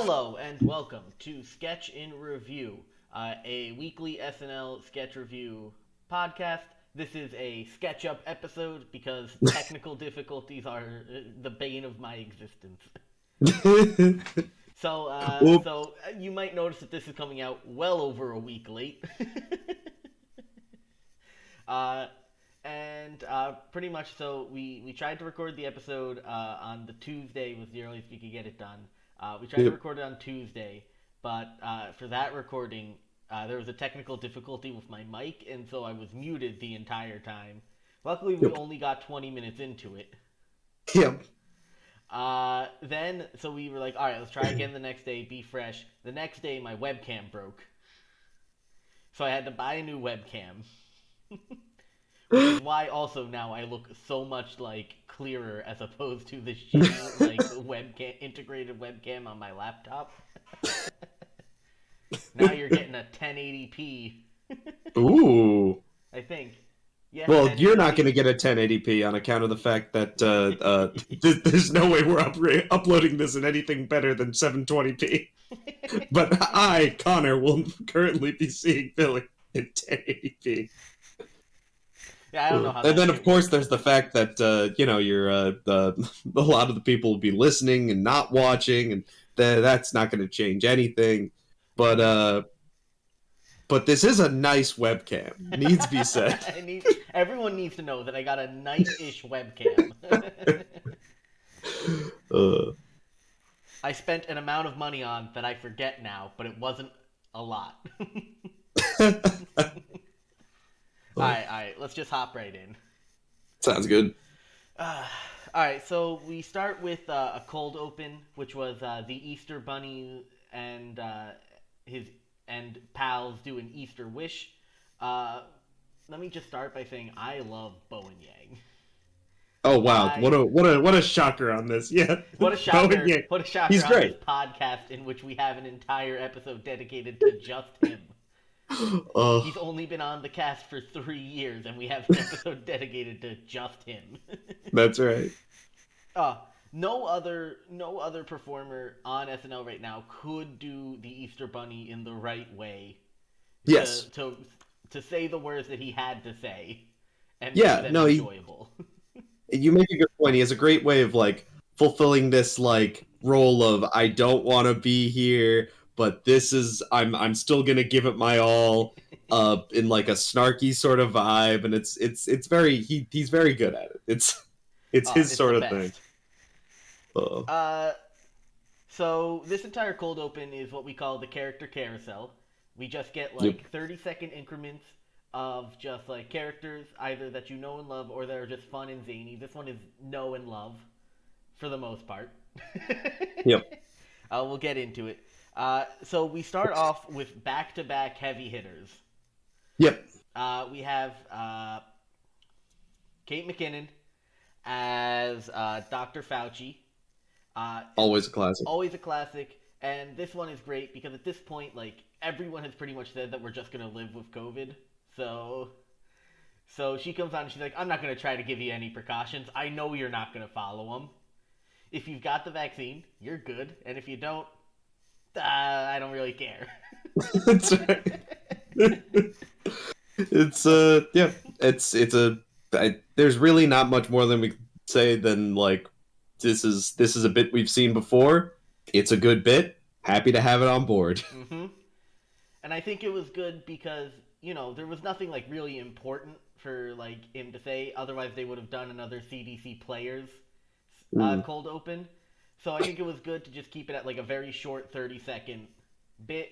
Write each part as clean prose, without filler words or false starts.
Hello and welcome to Sketch in Review, a weekly SNL sketch review podcast. This is a sketch up episode because technical difficulties are the bane of my existence. So, Oop. you might notice that this is coming out well over a week late. uh, and pretty much so, we tried to record the episode on the Tuesday was the earliest we could get it done. We tried to Yep. record it on Tuesday, but for that recording, there was a technical difficulty with my mic, and so I was muted the entire time. Luckily, we Yep. only got 20 minutes into it. Yep. So we were like, all right, let's try again the next day, be fresh. The next day, my webcam broke. So I had to buy a new webcam. Which is why also now I look so much like clearer as opposed to the shitty like webcam integrated webcam on my laptop. Now you're getting a 1080p. Ooh. I think. Yeah. Well, 1080p. you're not going to get a 1080p on account of the fact that there's no way we're uploading this in anything better than 720p. But I, Connor, will currently be seeing Billy in 1080p. Yeah, I don't know how. And that then, shit of course, works. there's the fact that you're a lot of the people will be listening and not watching, and that's not going to change anything. But this is a nice webcam. Needs be said. Everyone needs to know that I got a nice-ish webcam. uh, I spent an amount of money on that I forget now, but it wasn't a lot. Alright, let's just hop right in. Sounds good. Alright, so we start with a cold open, which was the Easter Bunny and his and pals do an Easter wish. Let me just start by saying I love Bowen Yang. Oh wow! What a shocker on this. Yeah. What a shocker! Bowen Yang. What a shocker He's on great. this podcast in which we have an entire episode dedicated to just him. He's only been on the cast for 3 years, and we have an episode dedicated to just him. That's right. No other performer on SNL right now could do the Easter Bunny in the right way. Yes. To say the words that he had to say, and Yeah. make them No. enjoyable. You make a good point. He has a great way of like fulfilling this like role of I don't want to be here, but this is I'm still gonna give it my all. In like a snarky sort of vibe, and it's very he's very good at it. It's his sort of thing. So this entire cold open is what we call the character carousel. We just get like 30-second increments of just like characters either that you know and love or that are just fun and zany. This one is know and love for the most part. Yep. We'll get into it. So we start off with back-to-back heavy hitters. Yep. We have Kate McKinnon as Dr. Fauci. Always a classic. Always a classic. And this one is great because at this point, like, everyone has pretty much said that we're just going to live with COVID. So she comes on and she's like, I'm not going to try to give you any precautions. I know you're not going to follow them. If you've got the vaccine, you're good. And if you don't, I don't really care. That's right. There's really not much more than we can say than like this is a bit we've seen before. It's a good bit. Happy to have it on board. Mm-hmm. And I think it was good because, you know, there was nothing like really important for like him to say. Otherwise, they would have done another CDC players cold open. So I think it was good to just keep it at like a very short 30-second bit.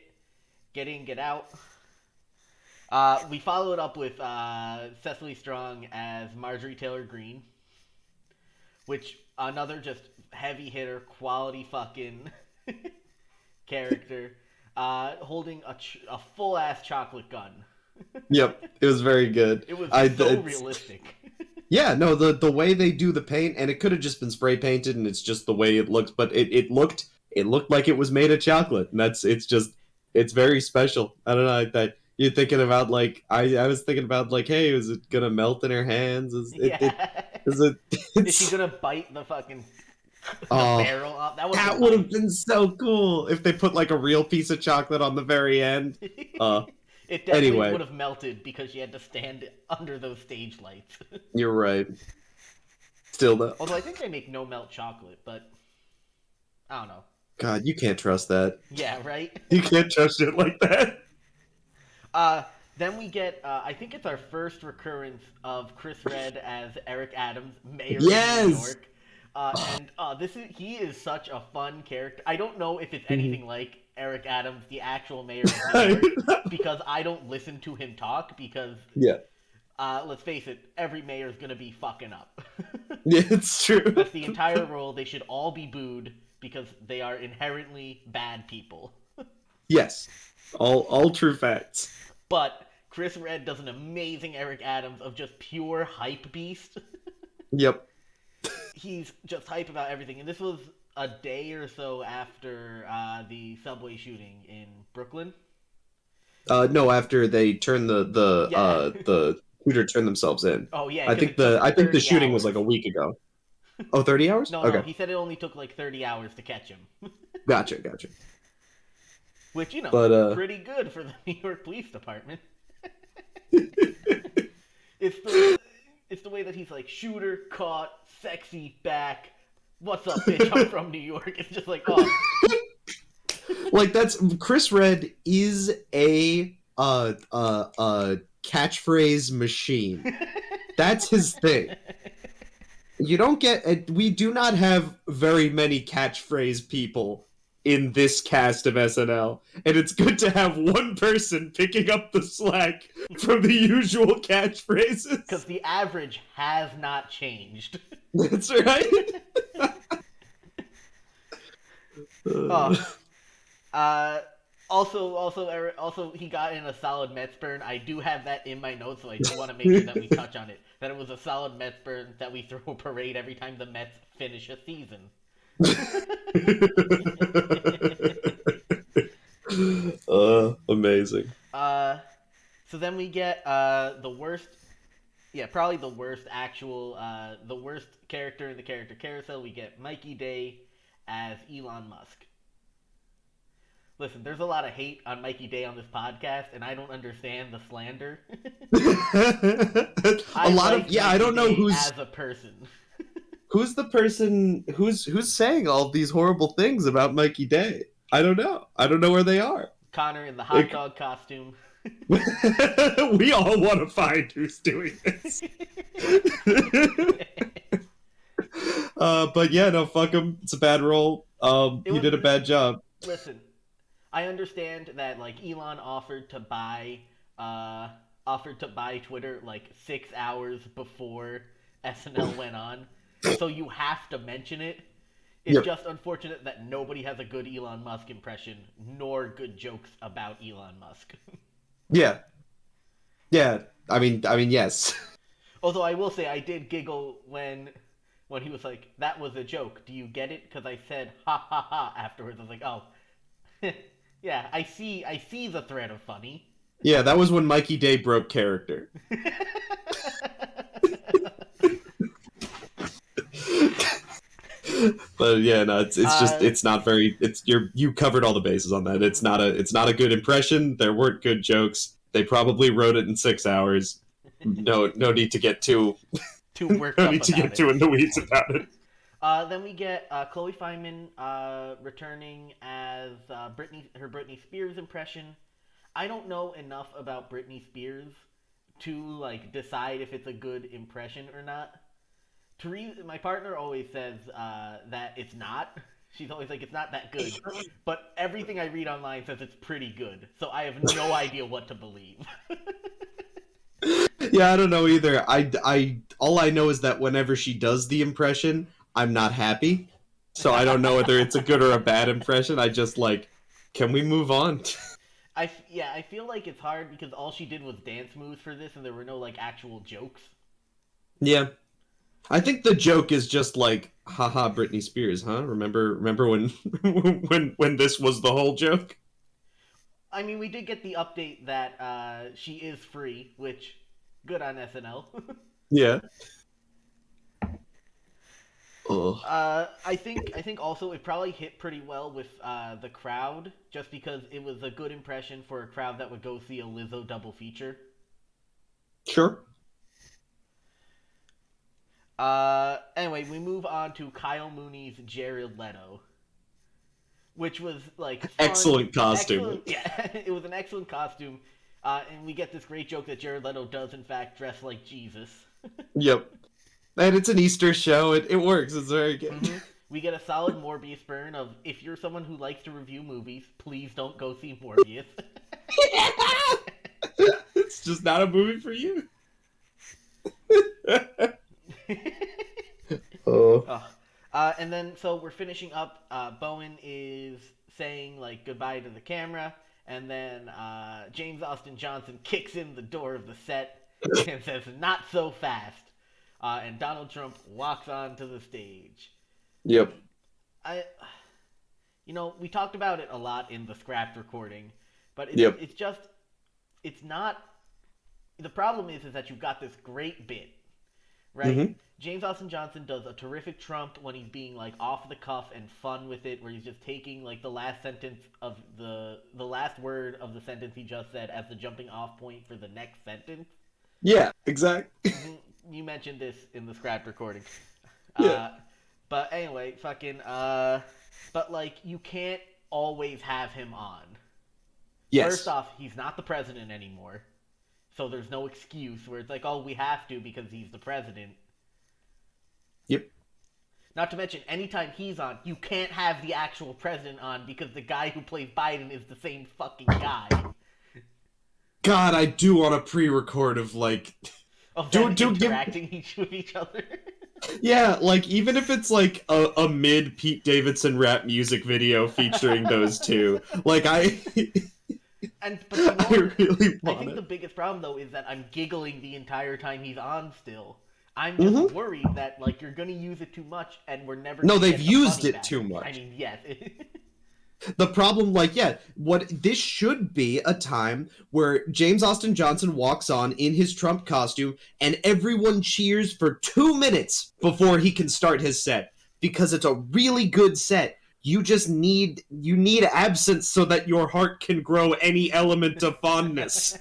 Get in, get out. We followed up with Cecily Strong as Marjorie Taylor Greene, which another just heavy hitter, quality fucking character, holding a full ass chocolate gun. Yep, it was very good. It was so realistic. Yeah, no, the way they do the paint, and it could have just been spray painted, and it's just the way it looks, but it looked like it was made of chocolate, and it's very special. I don't know that you're thinking about like I was thinking about like, hey, is it gonna melt in her hands? Is Yeah. it? Is she gonna bite the fucking The Oh, barrel off. That would have that been would have hype. been so cool if they put like a real piece of chocolate on the very end. Uh, It definitely anyway, would have melted because she had to stand under those stage lights. you're right. Still though, Although I think they make no melt chocolate, but I don't know. God, you can't trust that. Yeah, right. You can't trust shit like that. uh, then we get, I think it's our first recurrence of Chris Red as Eric Adams, mayor of New Yes. York. And he is such a fun character. I don't know if it's Mhm. anything like Eric Adams, the actual mayor of New York, because I don't listen to him talk. Because Yeah. let's face it, every mayor is gonna be fucking up. Yeah, it's true. That's the entire role. They should all be booed because they are inherently bad people. Yes. All true facts. But Chris Red does an amazing Eric Adams of just pure hype beast. Yep. He's just hype about everything. And this was a day or so after the subway shooting in Brooklyn. No, after they turn Yeah. the shooter turned themselves in. Oh yeah, I because think it took the I think the 30 shooting was hours. like a week ago. Oh, 30 hours? No, no, Okay. he said it only took like 30 hours to catch him. Gotcha. Which, But pretty good for the New York Police Department. It's the way that he's like shooter caught, sexy back. What's up, bitch? I'm from New York. It's just like, oh, like that's Chris Red is a catchphrase machine. That's his thing. You don't get we do not have very many catchphrase people in this cast of SNL, and it's good to have one person picking up the slack from the usual because catchphrases. the average has not changed. That's right. Oh, uh, also, he got in a solid Mets burn. I do have that in my notes, so I do want to make sure that we touch on it. That it was a solid Mets burn that we throw a parade every time the Mets finish a season. Amazing. uh, so then we get the worst. Yeah, probably the worst actual, the worst character in the character carousel. We get Mikey Day as Elon Musk. Listen, there's a lot of hate on Mikey Day on this podcast, and I don't understand the slander. A I lot of like yeah, I Mikey don't know Day as a person. who's the person who's saying all these horrible things about Mikey Day. I don't know. I don't know where they are. Connor in the hot Like, dog costume. we all want to find who's doing this. But yeah, no, fuck him. It's a bad role. It He was did a bad job. Listen. I understand that like Elon uh, offered to buy Twitter like 6 hours before SNL went on, so you have to mention it. It's Yep. just unfortunate that nobody has a good Elon Musk impression nor good jokes about Elon Musk. Yeah. Yeah. I mean, yes. Although I will say I did giggle when he was like, "That was a joke. Do you get it?" Because I said "ha ha ha" afterwards. I was like, "Oh, yeah, I see the thread of funny." Yeah, that was when Mikey Day broke character. But yeah, no, it's just uh, it's not very it's you covered all the bases on that. It's not a good impression. There weren't good jokes. They probably wrote it in 6 hours. No need to get too too worked no up need to about get it. too in the weeds about it. Then we get Chloe Fineman returning as Britney Spears impression. I don't know enough about Britney Spears to like decide if it's a good impression or not. Therese, my partner, always says that it's not. She's always like, it's not that good. But everything I read online says it's pretty good. So I have no idea what to believe. Yeah, I don't know either. I all I know is that whenever she does the impression, I'm not happy. So I don't know whether it's a good or a bad impression. I just like, can we move on? I feel like it's hard because all she did was dance moves for this, and there were no like actual jokes. Yeah. I think the joke is just like, haha, Britney Spears, huh? Remember when when this was the whole joke? I mean, we did get the update that she is free, which good on SNL. Yeah. Oh, I think also it probably hit pretty well with the crowd, just because it was a good impression for a crowd that would go see a Lizzo double feature. sure. Anyway, we move on to Kyle Mooney's Jared Leto, which was like fun, Excellent costume. excellent. Yeah, it was an excellent costume, and we get this great joke that Jared Leto does in fact dress like Jesus. Yep. And it's an Easter show. It works. It's very good. We get a solid Morbius burn of if you're someone who likes to review movies, please don't go see Morbius. It's just not a movie for you. Oh. Oh. And then so we're finishing up. Bowen is saying like goodbye to the camera, and then James Austin Johnson kicks in the door of the set and says, "Not so fast." And Donald Trump walks onto the stage. Yep. I, we talked about it a lot in the scrapped recording, but Yep. it's just it's not. The problem is that you've got this great bit, right? Mm-hmm. James Austin Johnson does a terrific Trump when he's being like off the cuff and fun with it, where he's just taking like the last sentence of the last word of the sentence he just said as the jumping off point for the next sentence. Yeah, exactly. You mentioned this in the scrapped recording. Yeah. But anyway, but like you can't always have him on. Yes. First off, he's not the president anymore. So there's no excuse where it's like, oh, we have to because he's the president. Yep. Not to mention, anytime he's on, you can't have the actual president on because the guy who plays Biden is the same fucking guy. God, I do want a pre-record of like Of them interacting with each other. Yeah, like even if it's like a mid Pete Davidson rap music video featuring those two. Like But you know, I really I want think it. the biggest problem though is that I'm giggling the entire time he's on still. I'm just worried that like you're gonna use it too much and we're never No, gonna they've get the used funny it back. too much. I mean, yes. The problem, like, yeah, what this should be a time where James Austin Johnson walks on in his Trump costume and everyone cheers for 2 minutes before he can start his set because it's a really good set. You just need absence so that your heart can grow any element of fondness.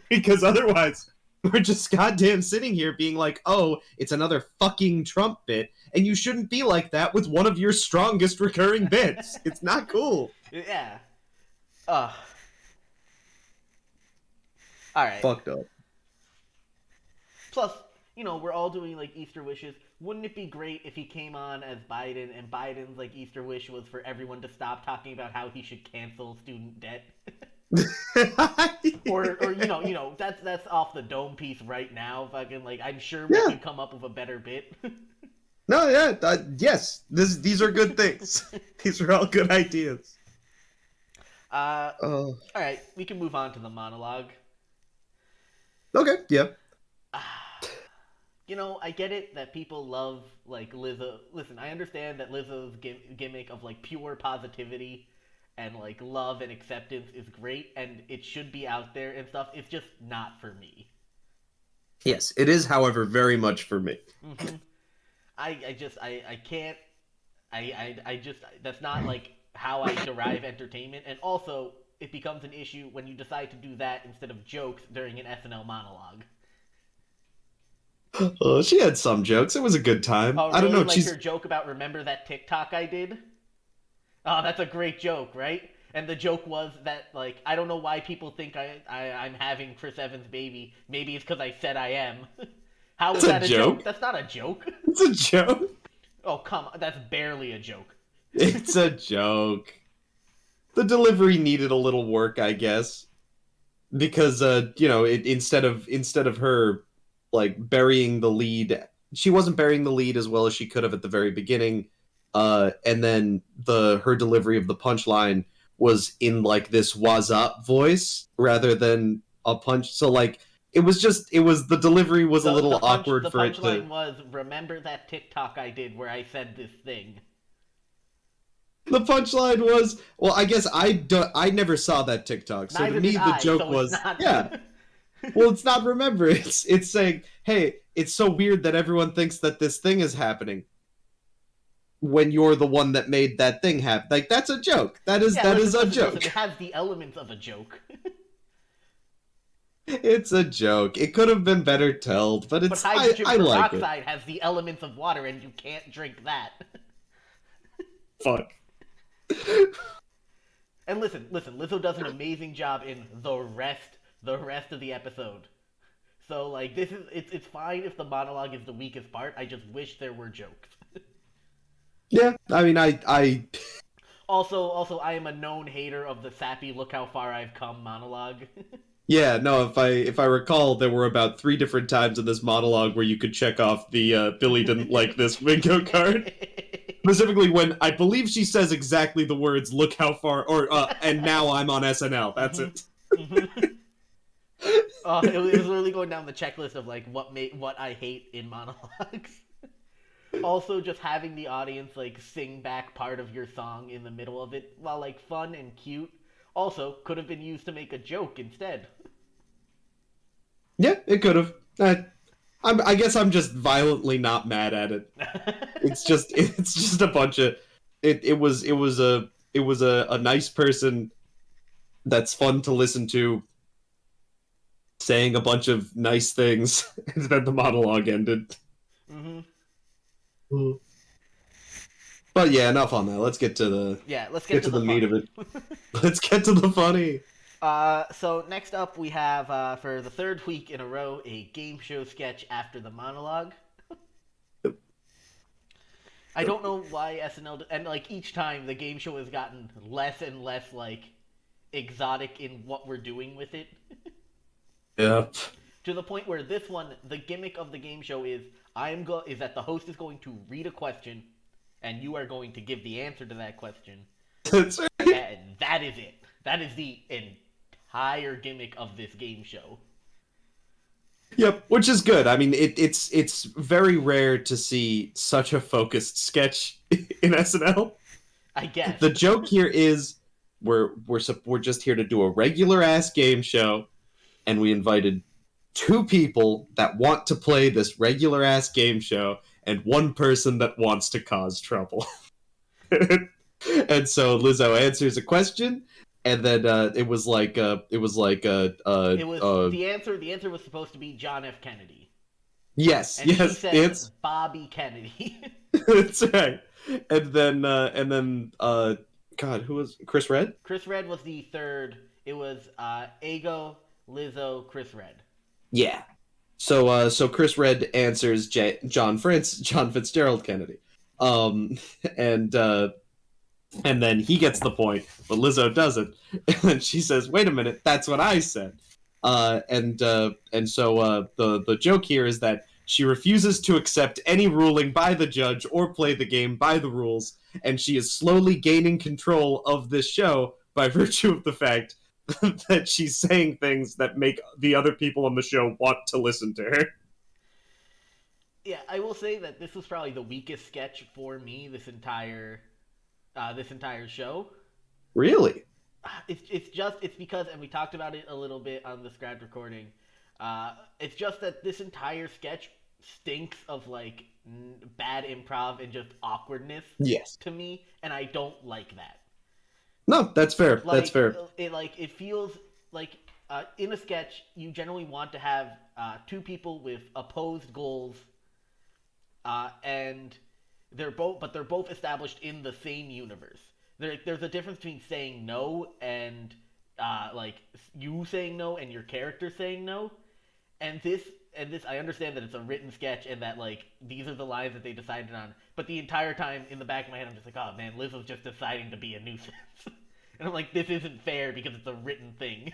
Because otherwise, we're just goddamn sitting here being like, oh, it's another fucking Trump bit, and you shouldn't be like that with one of your strongest recurring bits. It's not cool. Yeah. All right. Fucked up. Plus, we're all doing like Easter wishes. Wouldn't it be great if he came on as Biden and Biden's like Easter wish was for everyone to stop talking about how he should cancel student debt? or that's off the dome piece right now. Fucking like I'm sure we can come up with a better bit. No, yeah, yes. These are good things. These are all good ideas. All right, we can move on to the monologue. Okay, yeah. I get it that people love like Lizzo. Listen, I understand that Lizzo's gimmick of like pure positivity and like love and acceptance is great, and it should be out there and stuff. It's just not for me. Yes, it is, however, very much for me. Mm-hmm. I can't. I just that's not like how I derive entertainment, and also it becomes an issue when you decide to do that instead of jokes during an SNL monologue. Oh, she had some jokes. It was a good time. Oh, really? I don't know. Like her joke about remember that TikTok I did? Oh, that's a great joke, right? And the joke was that, like, I don't know why people think I'm having Chris Evans' baby. Maybe it's because I said I am. How is that a joke? That's not a joke. It's a joke. Oh, come on. That's barely a joke. It's a joke. The delivery needed a little work, I guess. Because, instead of her, like, burying the lead, she wasn't burying the lead as well as she could have at the very beginning. And then her delivery of the punchline was in like this "what's up" voice rather than a punch. So like the delivery was a little awkward for it to. The punchline was remember that TikTok I did where I said this thing. The punchline was, well, I guess I never saw that TikTok, so Neither to me did the joke so was not... yeah. Well, it's not remember. It's saying, hey, it's so weird that everyone thinks that this thing is happening. when you're the one that made that thing happen. Like, that's a joke. That is Yeah, a joke. listen. It has the elements of a joke. It's a joke. It could have been better told, but But it's hydrogen I like it. peroxide has the elements of water, and you can't drink that. Fuck. And listen, Lizzo does an amazing job in the rest of the episode. So like this is it's fine if the monologue is the weakest part. I just wish there were jokes. Yeah, I mean, I Also, I am a known hater of the sappy "Look how far I've come" monologue. yeah, no, if I recall, there were about 3 different times in this monologue where you could check off the Billy didn't like this bingo card. Specifically when I believe she says exactly the words "Look how far" or "and now I'm on SNL." That's it. It was literally going down the checklist of like what I hate in monologues. Also, just having the audience like sing back part of your song in the middle of it, while like fun and cute, also could have been used to make a joke instead. Yeah, it could have. I guess I'm just violently not mad at it. It's just a bunch of it was a nice person that's fun to listen to saying a bunch of nice things, and then the monologue ended. Mm-hmm. But yeah, enough on that. Let's get to the Let's get to the meat of funny. it. Let's get to the funny. So next up we have for the third week in a row a game show sketch after the monologue. I don't know why SNL and like each time the game show has gotten less and less like exotic in what we're doing with it. Yep. To the point where this one, the gimmick of the game show is is that the host is going to read a question, and you are going to give the answer to that question, That's right. and that is it. That is the entire gimmick of this game show. Yep, which is good. I mean, it's very rare to see such a focused sketch in SNL. I guess. The joke here is we're just here to do a regular ass game show, and we invited 2 people that want to play this regular ass game show, and 1 person that wants to cause trouble. And so Lizzo answers a question, and then it was the answer was supposed to be John F. Kennedy. yes, And yes, she said it's Bobby Kennedy. that's right. And then God, who was Chris Red? Chris Red was the third. It was Ego, Lizzo, Chris Red. Yeah. So Chris Red answers John Fitzgerald Kennedy. And then he gets the point, but Lizzo doesn't. And then she says, "Wait a minute, that's what I said." And so the joke here is that she refuses to accept any ruling by the judge or play the game by the rules, and she is slowly gaining control of this show by virtue of the fact that she's saying things that make the other people on the show want to listen to her. Yeah, I will say that this was probably the weakest sketch for me this entire show. Really? It's because, and we talked about it a little bit on the script recording. It's just that this entire sketch stinks of like bad improv and just awkwardness. Yes. To me, and I don't like that. No, that's fair. Like, that's fair. It feels like in a sketch you generally want to have 2 people with opposed goals, and they're both established in the same universe. There's a difference between saying no and like you saying no and your character saying no, and this I understand that it's a written sketch and that like these are the lines that they decided on, but the entire time in the back of my head I'm just like, oh man, Liz was just deciding to be a nuisance. And I'm like, this isn't fair because it's a written thing.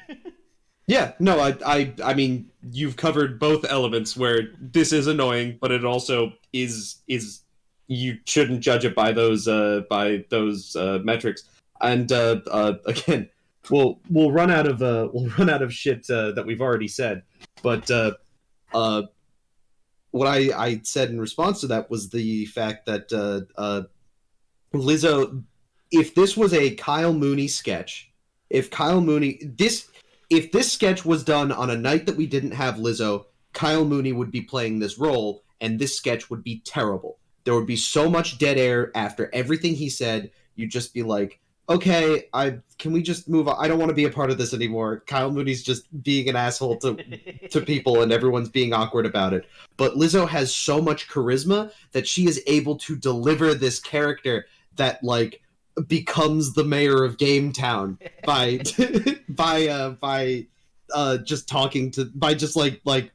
Yeah, no, I mean, you've covered both elements where this is annoying, but it also is you shouldn't judge it by those metrics. And again, we'll run out of shit that we've already said. But what I said in response to that was the fact that Lizzo, if this was a Kyle Mooney sketch, if this sketch was done on a night that we didn't have Lizzo, Kyle Mooney would be playing this role, and this sketch would be terrible. there would be so much dead air after everything he said. You'd just be like, okay, I can we just move on? I don't want to be a part of this anymore. Kyle Mooney's just being an asshole to people, and everyone's being awkward about it. But Lizzo has so much charisma that she is able to deliver this character that like becomes the mayor of Game Town by by just talking to by just like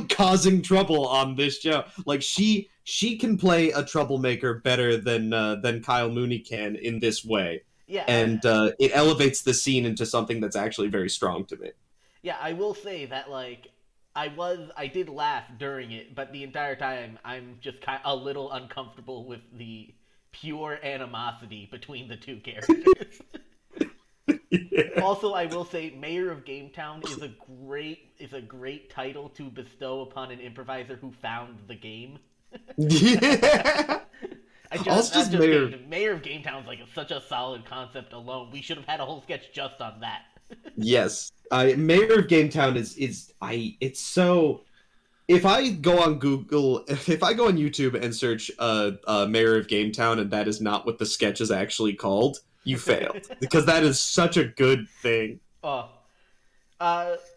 causing trouble on this show. Like she can play a troublemaker better than Kyle Mooney can in this way, Yeah, and it elevates the scene into something that's actually very strong to me. yeah, I will say that like I did laugh during it, but the entire time I'm just a little uncomfortable with the pure animosity between the two characters. Yeah. Also, I will say Mayor of Gametown is a great title to bestow upon an improviser who found the game. Yeah. Also, That just just came Mayor. to Mayor of Gametown is like such a solid concept alone. We should have had a whole sketch just on that. Yes, Mayor of Gametown is I. It's so. If I go on Google, if I go on YouTube and search Mayor of Gametown, and that is not what the sketch is actually called, you failed because that is such a good thing. Oh,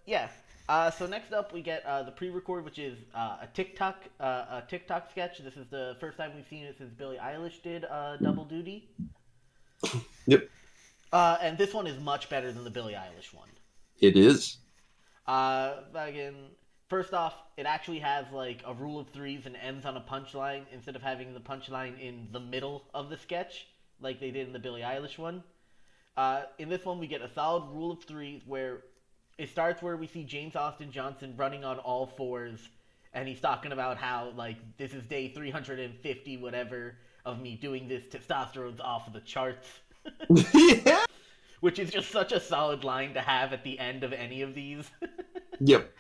yeah. So next up, we get the pre-record, which is a TikTok sketch. This is the first time we've seen it since Billie Eilish did Double Duty. Yep, And this one is much better than the Billie Eilish one. it is. Again, first off, it actually has like a rule of threes and ends on a punchline instead of having the punchline in the middle of the sketch like they did in the Billie Eilish one. In this one, we get a solid rule of threes where it starts where we see James Austin Johnson running on all fours, and he's talking about how like this is day 350 whatever of me doing this. Testosterone's off of the charts. Yeah. Which is just such a solid line to have at the end of any of these. Yep.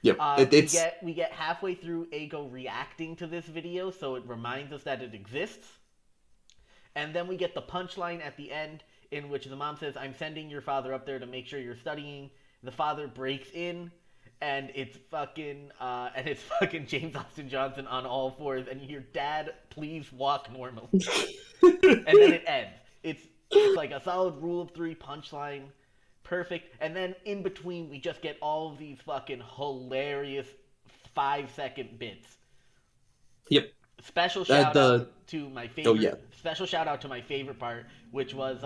Yep. It's We get halfway through Ego reacting to this video, so it reminds us that it exists. And then we get the punchline at the end, in which the mom says, "I'm sending your father up there to make sure you're studying." The father breaks in, and it's fucking James Austin Johnson on all fours, and your dad, please walk normally. And then it ends. It's like a solid rule of three punchline, perfect. And then in between, we just get all of these fucking hilarious 5-second bits. yep. Special shout out to my favorite. Oh yeah. Special shout out to my favorite part, which was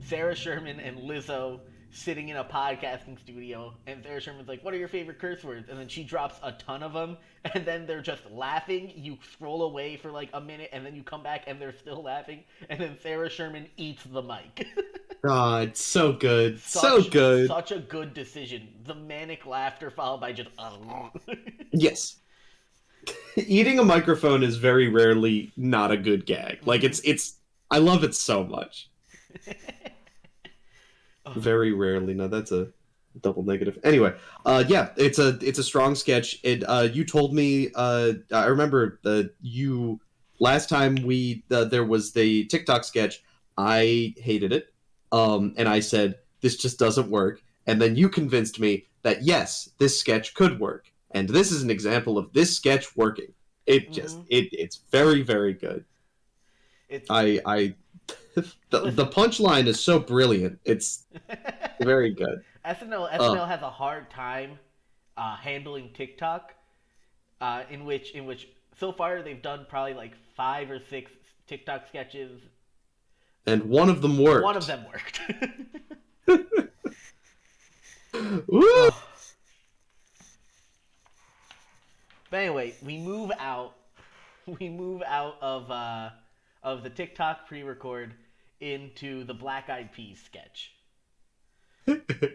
Sarah Sherman and Lizzo sitting in a podcasting studio, and Sarah Sherman's like, "What are your favorite curse words?" And then she drops a ton of them, and then they're just laughing. You scroll away for like a minute, and then you come back, and they're still laughing, and then Sarah Sherman eats the mic. God, so good, so good. Such a good decision. The manic laughter followed by just. Yes. Eating a microphone is very rarely not a good gag. Like it's I love it so much. Very rarely. No, that's a double negative. Anyway, yeah, it's a strong sketch. It you told me I remember you last time there was the TikTok sketch. I hated it. And I said this just doesn't work. And then you convinced me that yes, this sketch could work. And this is an example of this sketch working. It just it's very very good. It's I the punchline is so brilliant. It's very good. SNL has a hard time handling TikTok, in which so far they've done probably like 5 or 6 TikTok sketches. And one of them worked. One of them worked. Woo! But anyway, we move out. We move out of the TikTok pre-record into the Black Eyed Peas sketch.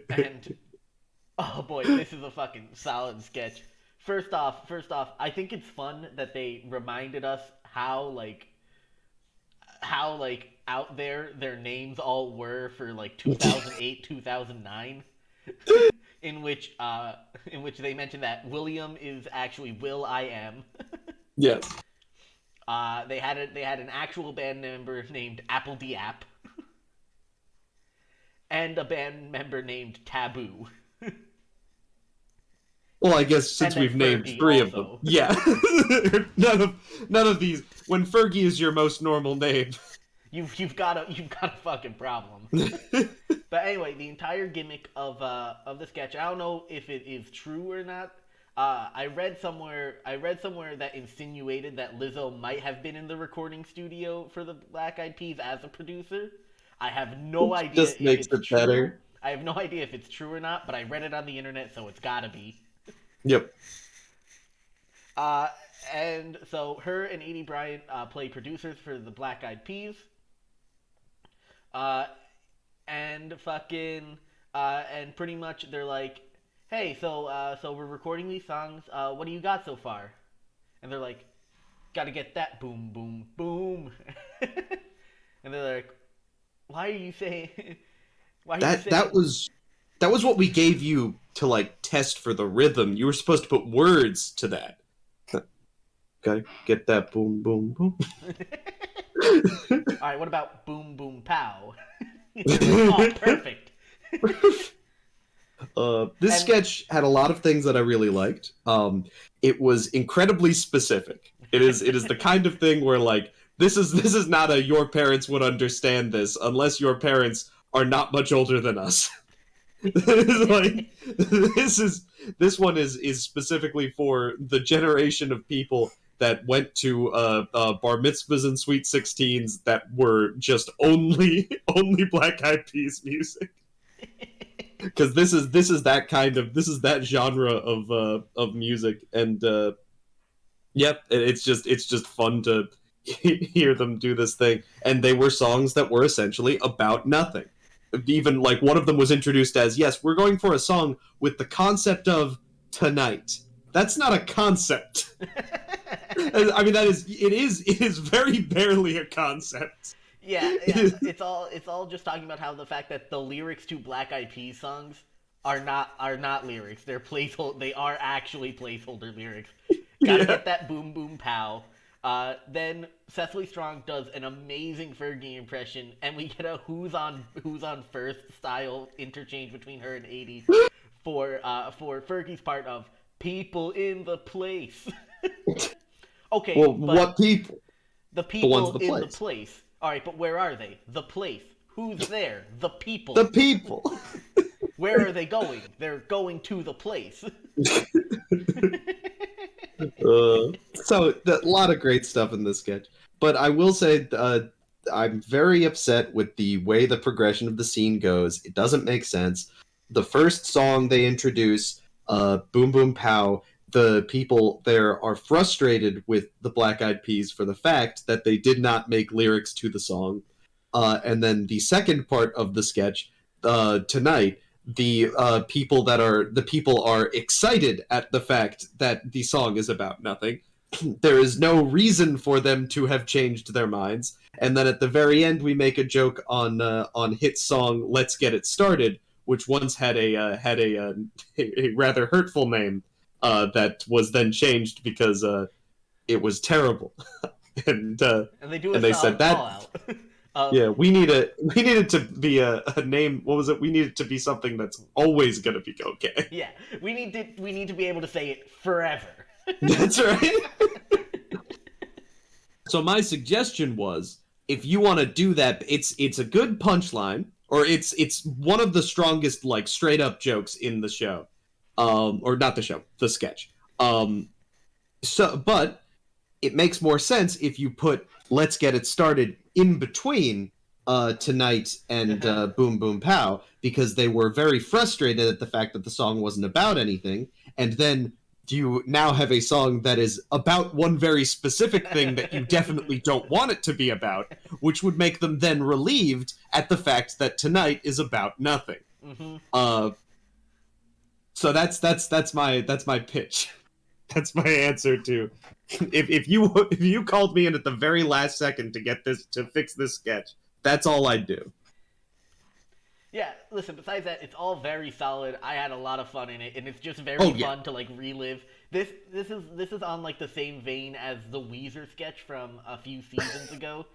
And oh boy, this is a fucking solid sketch. First off, I think it's fun that they reminded us how out there their names all were for like 2008, 2009. in which they mentioned that William is actually Will I Am. Yes. They had an actual band member named Apple D App, and a band member named Taboo. Well, I guess And since then we've named Fergie three of them, also. yeah, none of these. When Fergie is your most normal name, You've got a fucking problem. But anyway, the entire gimmick of the sketch, I don't know if it is true or not. I read somewhere that insinuated that Lizzo might have been in the recording studio for the Black Eyed Peas as a producer. I have no idea just if makes it's it true. better. I have no idea if it's true or not, but I read it on the internet, so it's gotta be. Yep. Uh, and so her and Edie Bryant play producers for the Black Eyed Peas. Uh, and fucking and pretty much they're like, hey, so we're recording these songs. What do you got so far? And they're like, gotta get that boom boom boom. And they're like, why are you saying? Why are you That that saying? was that was what we gave you to like test for the rhythm. You were supposed to put words to that. Gotta get that boom boom boom. All right, what about boom boom pow? They're like, oh, perfect. This And sketch had a lot of things that I really liked. It was incredibly specific. It is the kind of thing where like this is not a your parents would understand this unless your parents are not much older than us. Like this one is specifically for the generation of people that went to bar mitzvahs and sweet 16s that were just only Black Eyed Peas music, because this is that genre of music, and yep, it's just fun to hear them do this thing. And they were songs that were essentially about nothing. Even like one of them was introduced as, yes, we're going for a song with the concept of tonight. That's not a concept. I mean, it is very barely a concept. yeah, It yeah, is, it's all just talking about how the fact that the lyrics to Black Eyed Peas songs are not lyrics. They're placeholder. They are actually placeholder lyrics. Gotta yeah. get that boom boom pow. Then Cecily Strong does an amazing Fergie impression, and we get a who's on first style interchange between her and Adie for Fergie's part of people in the place. Okay, Well, but what people? the The ones in people the in the place. place. All right, but where are they? The place. Who's there? The The people. people. Where are they going? They're going to the place. A lot of great stuff in this sketch, but I will say I'm very upset with the way the progression of the scene goes. It doesn't make sense. The first song they introduce, "Boom Boom Pow," the people there are frustrated with the Black Eyed Peas for the fact that they did not make lyrics to the song. And then the second part of the sketch, tonight, the people are excited at the fact that the song is about nothing. There is no reason for them to have changed their minds. And then at the very end, we make a joke on hit song "Let's Get It Started," which once had a rather hurtful name that was then changed because it was terrible. and uh, And they do a and they said solid call that, out of yeah, we needed to be a name. What was it? We needed to be something that's always gonna be okay. yeah. We need to be able to say it forever. That's right. So my suggestion was, if you want to do that, it's a good punchline, or it's one of the strongest like straight up jokes in the show, or not the show, the sketch. Um, but it makes more sense if you put "Let's Get It Started" in between tonight and Boom Boom Pow, because they were very frustrated at the fact that the song wasn't about anything, and then you now have a song that is about one very specific thing that you definitely don't want it to be about, which would make them then relieved at the fact that tonight is about nothing. hmm Uh, so that's my pitch. That's my answer to, if you called me in at the very last second to fix this sketch, that's all I'd do. Yeah, listen, besides that, it's all very solid. I had a lot of fun in it, and it's just very Oh yeah. fun to like relive. This is on like the same vein as the Weezer sketch from a few seasons ago,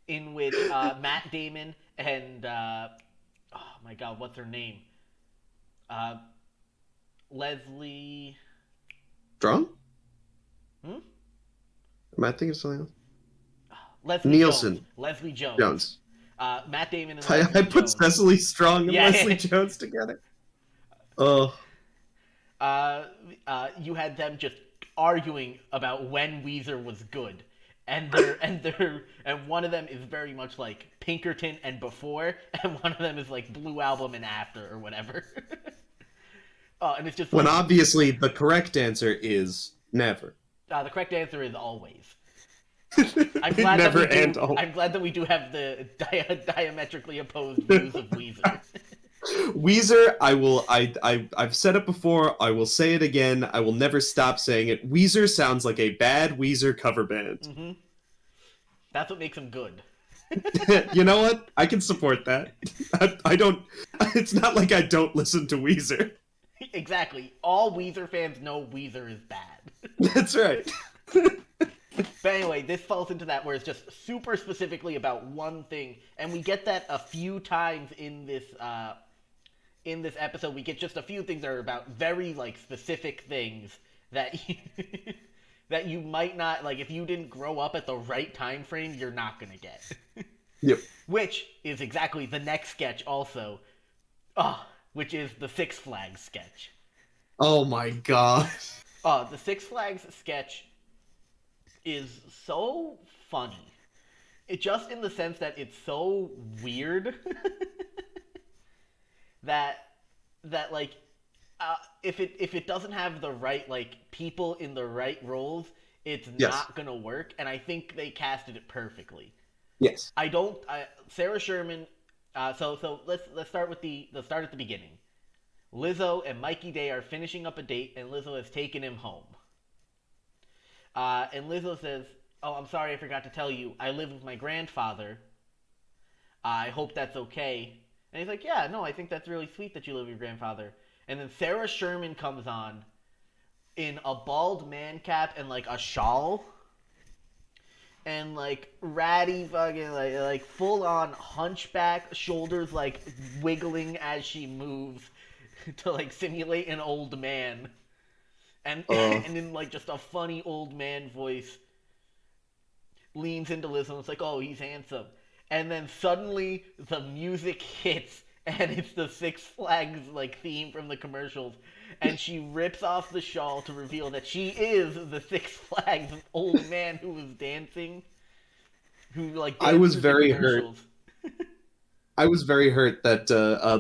in which Matt Damon and oh my god, what's her name? Uh, Leslie. Drunk? Hmm? Am I thinking of something else? Leslie Jones. Nielsen Leslie Jones. Jones. Matt Damon and I Leslie put Jones. Cecily Strong and Yeah. Leslie Jones together. Oh, uh, you had them just arguing about when Weezer was good, and one of them is very much like Pinkerton and before, and one of them is like Blue Album and after or whatever. And it's just when like obviously the correct answer is never. the correct answer is always. I'm glad that we Never do. and always. I'm glad that we do have the diametrically opposed views of Weezer. Weezer, I've said it before, I will say it again, I will never stop saying it. Weezer sounds like a bad Weezer cover band. Hmm. That's what makes them good. You know what? I can support that. I don't. It's not like I don't listen to Weezer. Exactly. All Weezer fans know Weezer is bad. That's right. But anyway, this falls into that where it's just super specifically about one thing, and we get that a few times in this episode. We get just a few things that are about very like specific things that you, that you might not like if you didn't grow up at the right time frame. You're not gonna get. Yep. Which is exactly the next sketch also, which is the Six Flags sketch. Oh my god. The Six Flags sketch is so funny. It just in the sense that it's so weird that like if it doesn't have the right like people in the right roles, it's Yes. not gonna work. And I think they casted it perfectly. Yes. I don't. Sarah Sherman. So let's start with the start at the beginning. Lizzo and Mikey Day are finishing up a date, and Lizzo has taken him home. And Lizzo says, "Oh, I'm sorry, I forgot to tell you. I live with my grandfather. I hope that's okay." And he's like, "Yeah, no, I think that's really sweet that you live with your grandfather." And then Sarah Sherman comes on in a bald man cap and like a shawl. And like ratty fucking like full on hunchback, shoulders like wiggling as she moves to like simulate an old man. And and in like just a funny old man voice leans into Liz and it's like, "Oh, he's handsome." And then suddenly the music hits and it's the Six Flags like theme from the commercials, and she rips off the shawl to reveal that she is the Six Flags old man who was dancing, who like I was dances in very hurt. commercials. I was very hurt that,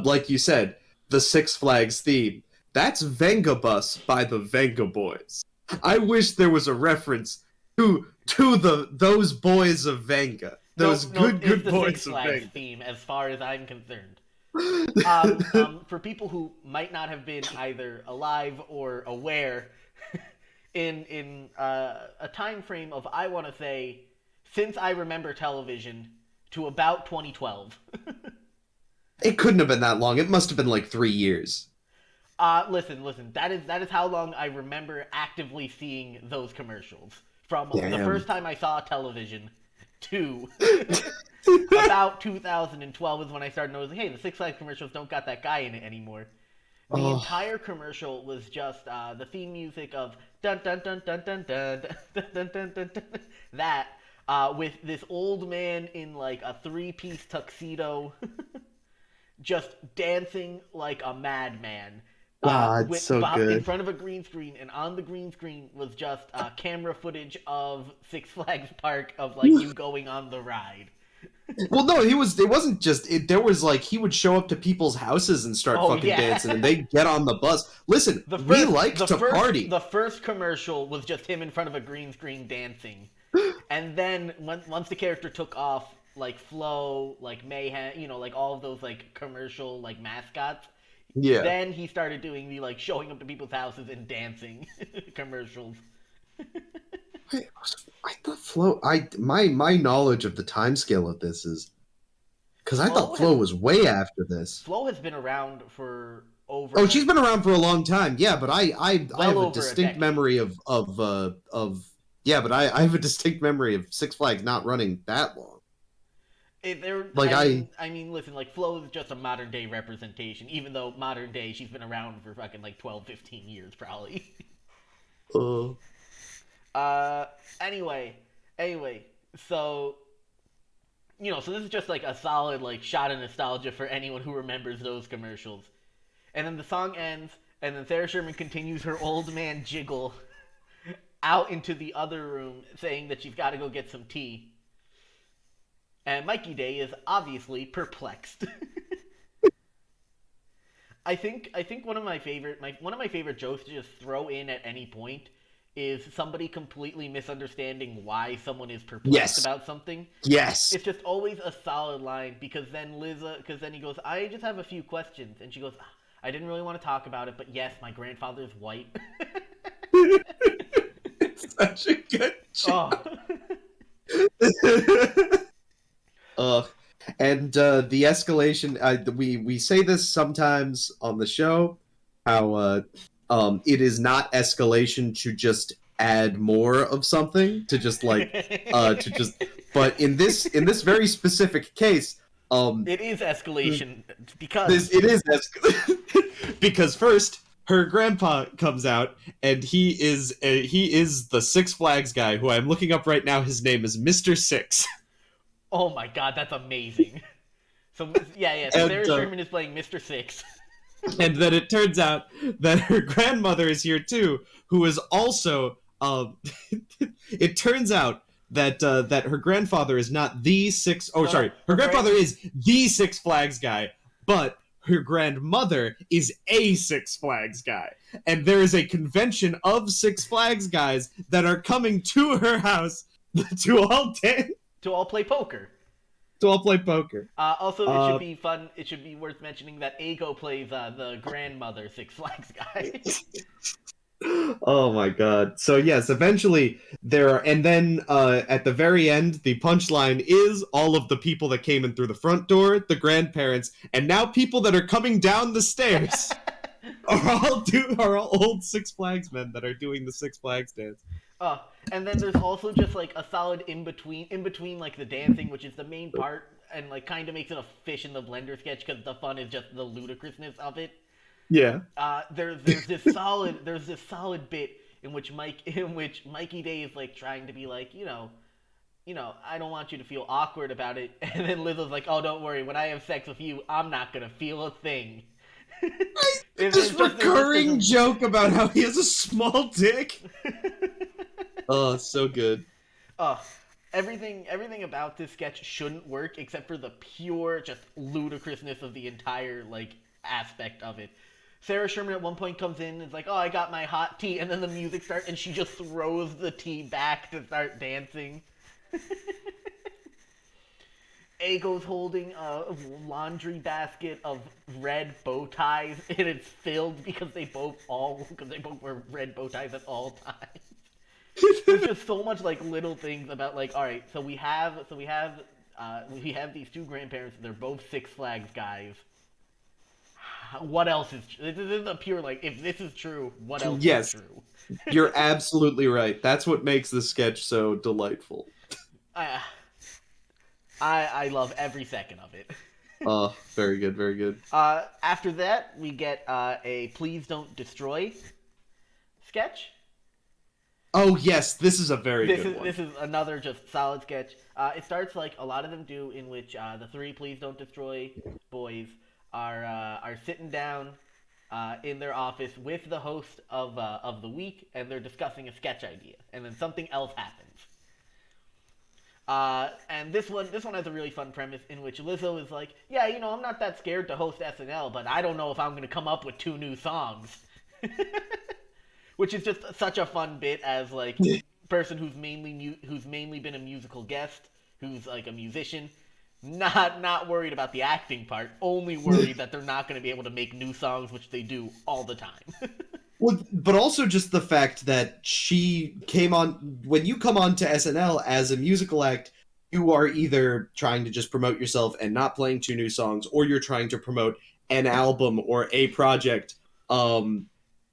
like you said, the Six Flags theme. That's Venga Bus by the Venga Boys. I wish there was a reference to those boys of Venga. Those No, it's good the Six boys of Flags Venga. theme as far as I'm concerned. For people who might not have been either alive or aware, in a time frame of I want to say since I remember television to about 2012. It couldn't have been that long. It must have been like 3 years. Listen. That is how long I remember actively seeing those commercials from the Damn. first time I saw television to about 2012 is when I started noticing, hey, the Six Flags commercials don't got that guy in it anymore. The entire commercial was just the theme music of dun dun dun dun dun dun dun dun dun dun, dun that with this old man in like a three-piece tuxedo just dancing like a madman. God, so in good. front of a green screen, and on the green screen was just camera footage of Six Flags Park of like you going on the ride. Well, no, he was. It wasn't just. There was like he would show up to people's houses and start Oh, fucking yeah. dancing, and they get on the bus. Listen, we like to party. The first commercial was just him in front of a green screen dancing, and then once the character took off, like Flo, like Mayhem, like all of those like commercial like mascots. Yeah. Then he started doing the like showing up to people's houses and dancing commercials. I thought Flo. My knowledge of the timescale of this is because I thought Flo was way after this. Flo has been around for over. Oh, she's been around for a long time. Yeah, but I have a distinct decade. memory of yeah, but I have a distinct memory of Six Flags not running that long. I mean, listen, like Flo is just a modern day representation, even though modern day she's been around for fucking like 12, 15 years probably. Oh. Uh, anyway, anyway, so so this is just like a solid like shot of nostalgia for anyone who remembers those commercials. And then the song ends, and then Sarah Sherman continues her old man jiggle out into the other room, saying that she's got to go get some tea. And Mikey Day is obviously perplexed. I think one of my favorite jokes to just throw in at any point is somebody completely misunderstanding why someone is perplexed Yes. about something. Yes. It's just always a solid line because then he goes, I just have a few questions, and she goes, I didn't really want to talk about it, but yes, my grandfather's white. It's such a good joke. Oh. And the escalation. We say this sometimes on the show, how it is not escalation to just add more of something, to just like to just. But in this very specific case, It is escalation it is because first her grandpa comes out, and he is the Six Flags guy who I'm looking up right now. His name is Mr. Six. Oh my god, that's amazing. So yeah. So Sarah Sherman is playing Mr. Six. And then it turns out that her grandmother is here too, who is also. It turns out that her grandfather is not the Six. Oh, No, sorry, her grandfather is the Six Flags guy, but her grandmother is a Six Flags guy, and there is a convention of Six Flags guys that are coming to her house to all dance. To all play poker. To all play poker. Also, it should be fun. It should be worth mentioning that Ego plays the grandmother Six Flags guy. Oh my god. So yes, eventually there are, and then at the very end, the punchline is all of the people that came in through the front door, the grandparents, and now people that are coming down the stairs are all old Six Flags men that are doing the Six Flags dance. And then there's also just like a solid in between like the dancing, which is the main part, and like kind of makes it a fish in the blender sketch because the fun is just the ludicrousness of it. Yeah. There's this solid bit in which Mikey Day is like trying to be like, I don't want you to feel awkward about it, and then Lizzo's like, oh, don't worry, when I have sex with you, I'm not gonna feel a thing. This recurring joke about how he has a small dick. Oh, so good. Everything about this sketch shouldn't work except for the pure just ludicrousness of the entire like aspect of it. Sarah Sherman at one point comes in and is like, oh, I got my hot tea, and then the music starts and she just throws the tea back to start dancing. Ago's holding a laundry basket of red bow ties, and it's filled because they both wear red bow ties at all times. There's just so much like little things about like, all right, so we have these two grandparents. They're both Six Flags guys. What else is this is a pure like, if this is true, what else is true? You're absolutely right. That's what makes the sketch so delightful. I love every second of it. Very good, very good. After that, we get a Please Don't Destroy sketch. Oh yes, this is a very good one. This is another just solid sketch. It starts like a lot of them do, in which the three Please Don't Destroy boys are sitting down in their office with the host of the week, and they're discussing a sketch idea, and then something else happens. And this one has a really fun premise in which Lizzo is like, yeah, I'm not that scared to host SNL, but I don't know if I'm going to come up with 2 new songs. Which is just such a fun bit as like person who's mainly been a musical guest, who's like a musician, not worried about the acting part, only worried that they're not going to be able to make new songs, which they do all the time. Well, but also just the fact that she came on, when you come on to SNL as a musical act, you are either trying to just promote yourself and not playing 2 new songs, or you're trying to promote an album or a project,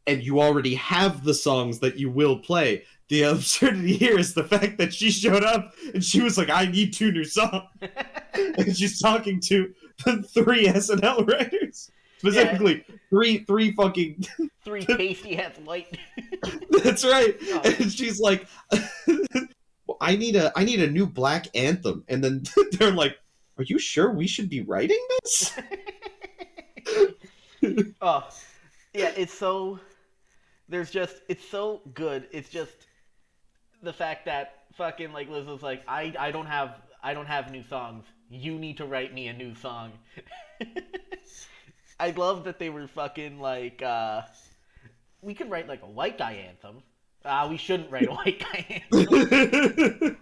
and you already have the songs that you will play. The absurdity here is the fact that she showed up and she was like, I need 2 new songs. And she's talking to the 3 SNL writers. Yeah, Specifically, three fucking. three pasty ass white. That's right. Oh. And she's like, well, I need a new black anthem. And then they're like, are you sure we should be writing this? Oh, yeah, it's so it's so good. It's just the fact that fucking like Lizzo's like I don't have new songs. You need to write me a new song. I love that they were fucking like we could write like a white guy anthem. We shouldn't write a white guy anthem.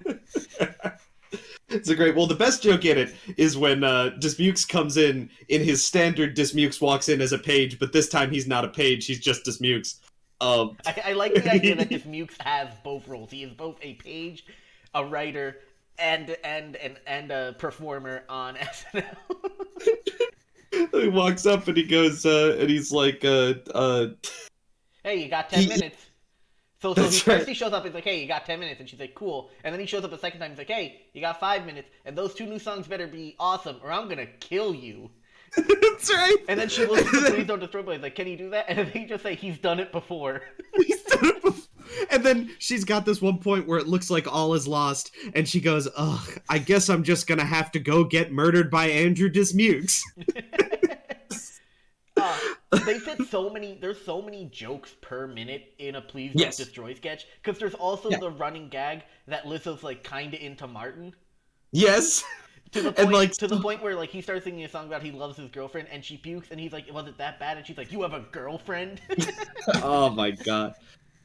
It's a great. Well, the best joke in it is when Dismukes comes in his standard. Dismukes walks in as a page, but this time he's not a page. He's just Dismukes. Um, I like the idea that this Mukes has both roles. He is both a page, a writer, and a performer on SNL. he walks up and he goes and he's like, Hey, you got 10 he, minutes. So he that's first right. he shows up, he's like, hey, you got 10 minutes, and she's like, cool. And then he shows up a second time, he's like, hey, you got 5 minutes, and those two new songs better be awesome, or I'm gonna kill you. That's right. And then she looks at the Please Don't Destroy Boy, he's like, can you do that? And then he just say, he's done it before. He's done it before. And then she's got this one point where it looks like all is lost, and she goes, ugh, I guess I'm just gonna have to go get murdered by Andrew Dismukes. They fit there's so many jokes per minute in a Please Don't Yes. Destroy sketch, because there's also Yeah. the running gag that Lizzo's like kinda into Martin. Yes. To the point, And like, to the point where like he starts singing a song about he loves his girlfriend and she pukes and he's like, was it that bad? And she's like, you have a girlfriend? oh my god.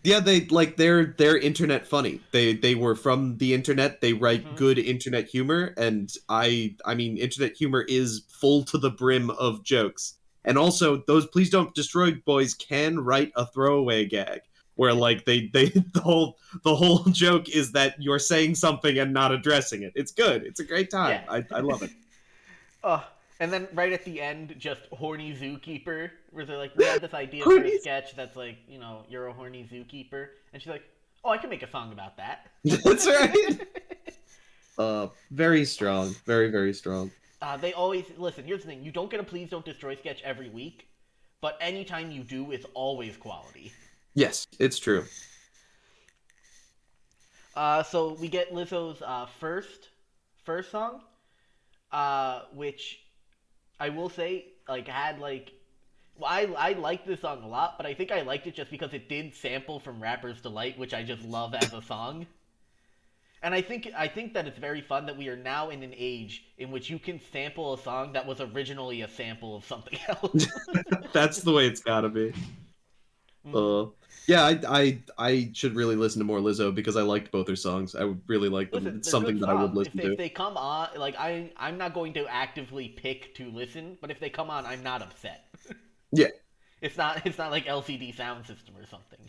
Yeah, they like they're internet funny. They were from the internet. They write good internet humor, and I mean internet humor is full to the brim of jokes. And also, those Please Don't Destroy boys can write a throwaway gag where like they the whole joke is that you're saying something and not addressing it. It's good. It's a great time. Yeah. I love it. Oh, and then right at the end, just horny zookeeper, where they're like, we had this idea for a sketch that's like, you know, you're a horny zookeeper, and she's like, oh, I can make a song about that. That's right. Very strong. Very, very strong. They always listen. Here's the thing: you don't get a Please Don't Destroy sketch every week, but anytime you do, it's always quality. Yes, it's true. So we get Lizzo's first song, which I will say like had like well, I liked this song a lot, but I think I liked it just because it did sample from Rapper's Delight, which I just love as a song. And I think that it's very fun that we are now in an age in which you can sample a song that was originally a sample of something else. That's the way it's gotta be. Yeah, I should really listen to more Lizzo because I liked both her songs. I would really like them. Listen, It's they're something good that I would songs. listen to. If they come on, like I'm not going to actively pick to listen, but if they come on, I'm not upset. Yeah. It's not like LCD Sound System or something.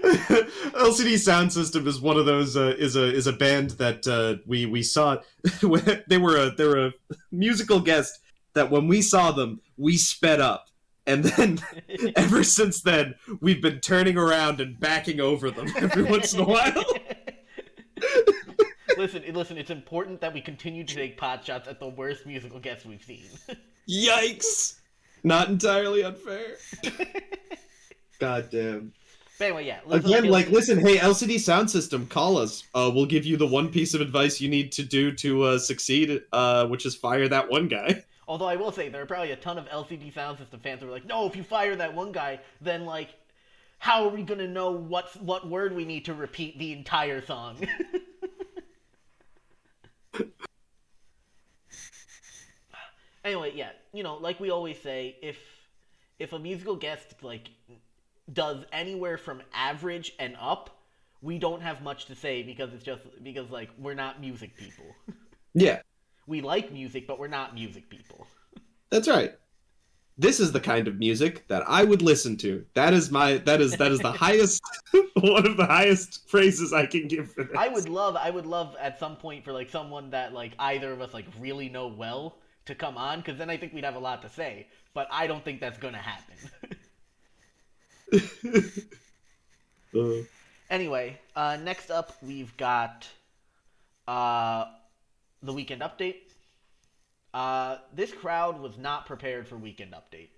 LCD Sound System is one of those is a band that we saw. They were a musical guest that when we saw them we sped up, and then ever since then we've been turning around and backing over them every once in a while. Listen. It's important that we continue to take pot shots at the worst musical guests we've seen. Yikes! Not entirely unfair. God damn. But anyway, yeah. Again, like, listen, hey, LCD Sound System, call us. We'll give you the one piece of advice you need to do to succeed, which is fire that one guy. Although I will say, there are probably a ton of LCD Sound System fans who are like, no, if you fire that one guy, then, like, how are we gonna know what word we need to repeat the entire song? Anyway, yeah, you know, like we always say, if a musical guest, like, does anywhere from average and up, we don't have much to say because like we're not music people. Yeah. We like music, but we're not music people. That's right. This is the kind of music that I would listen to. That is the highest one of the highest phrases I can give for this. I would love at some point for like someone that like either of us like really know well to come on, because then I think we'd have a lot to say. But I don't think that's gonna happen. Anyway, next up we've got the weekend update. This crowd was not prepared for Weekend Update.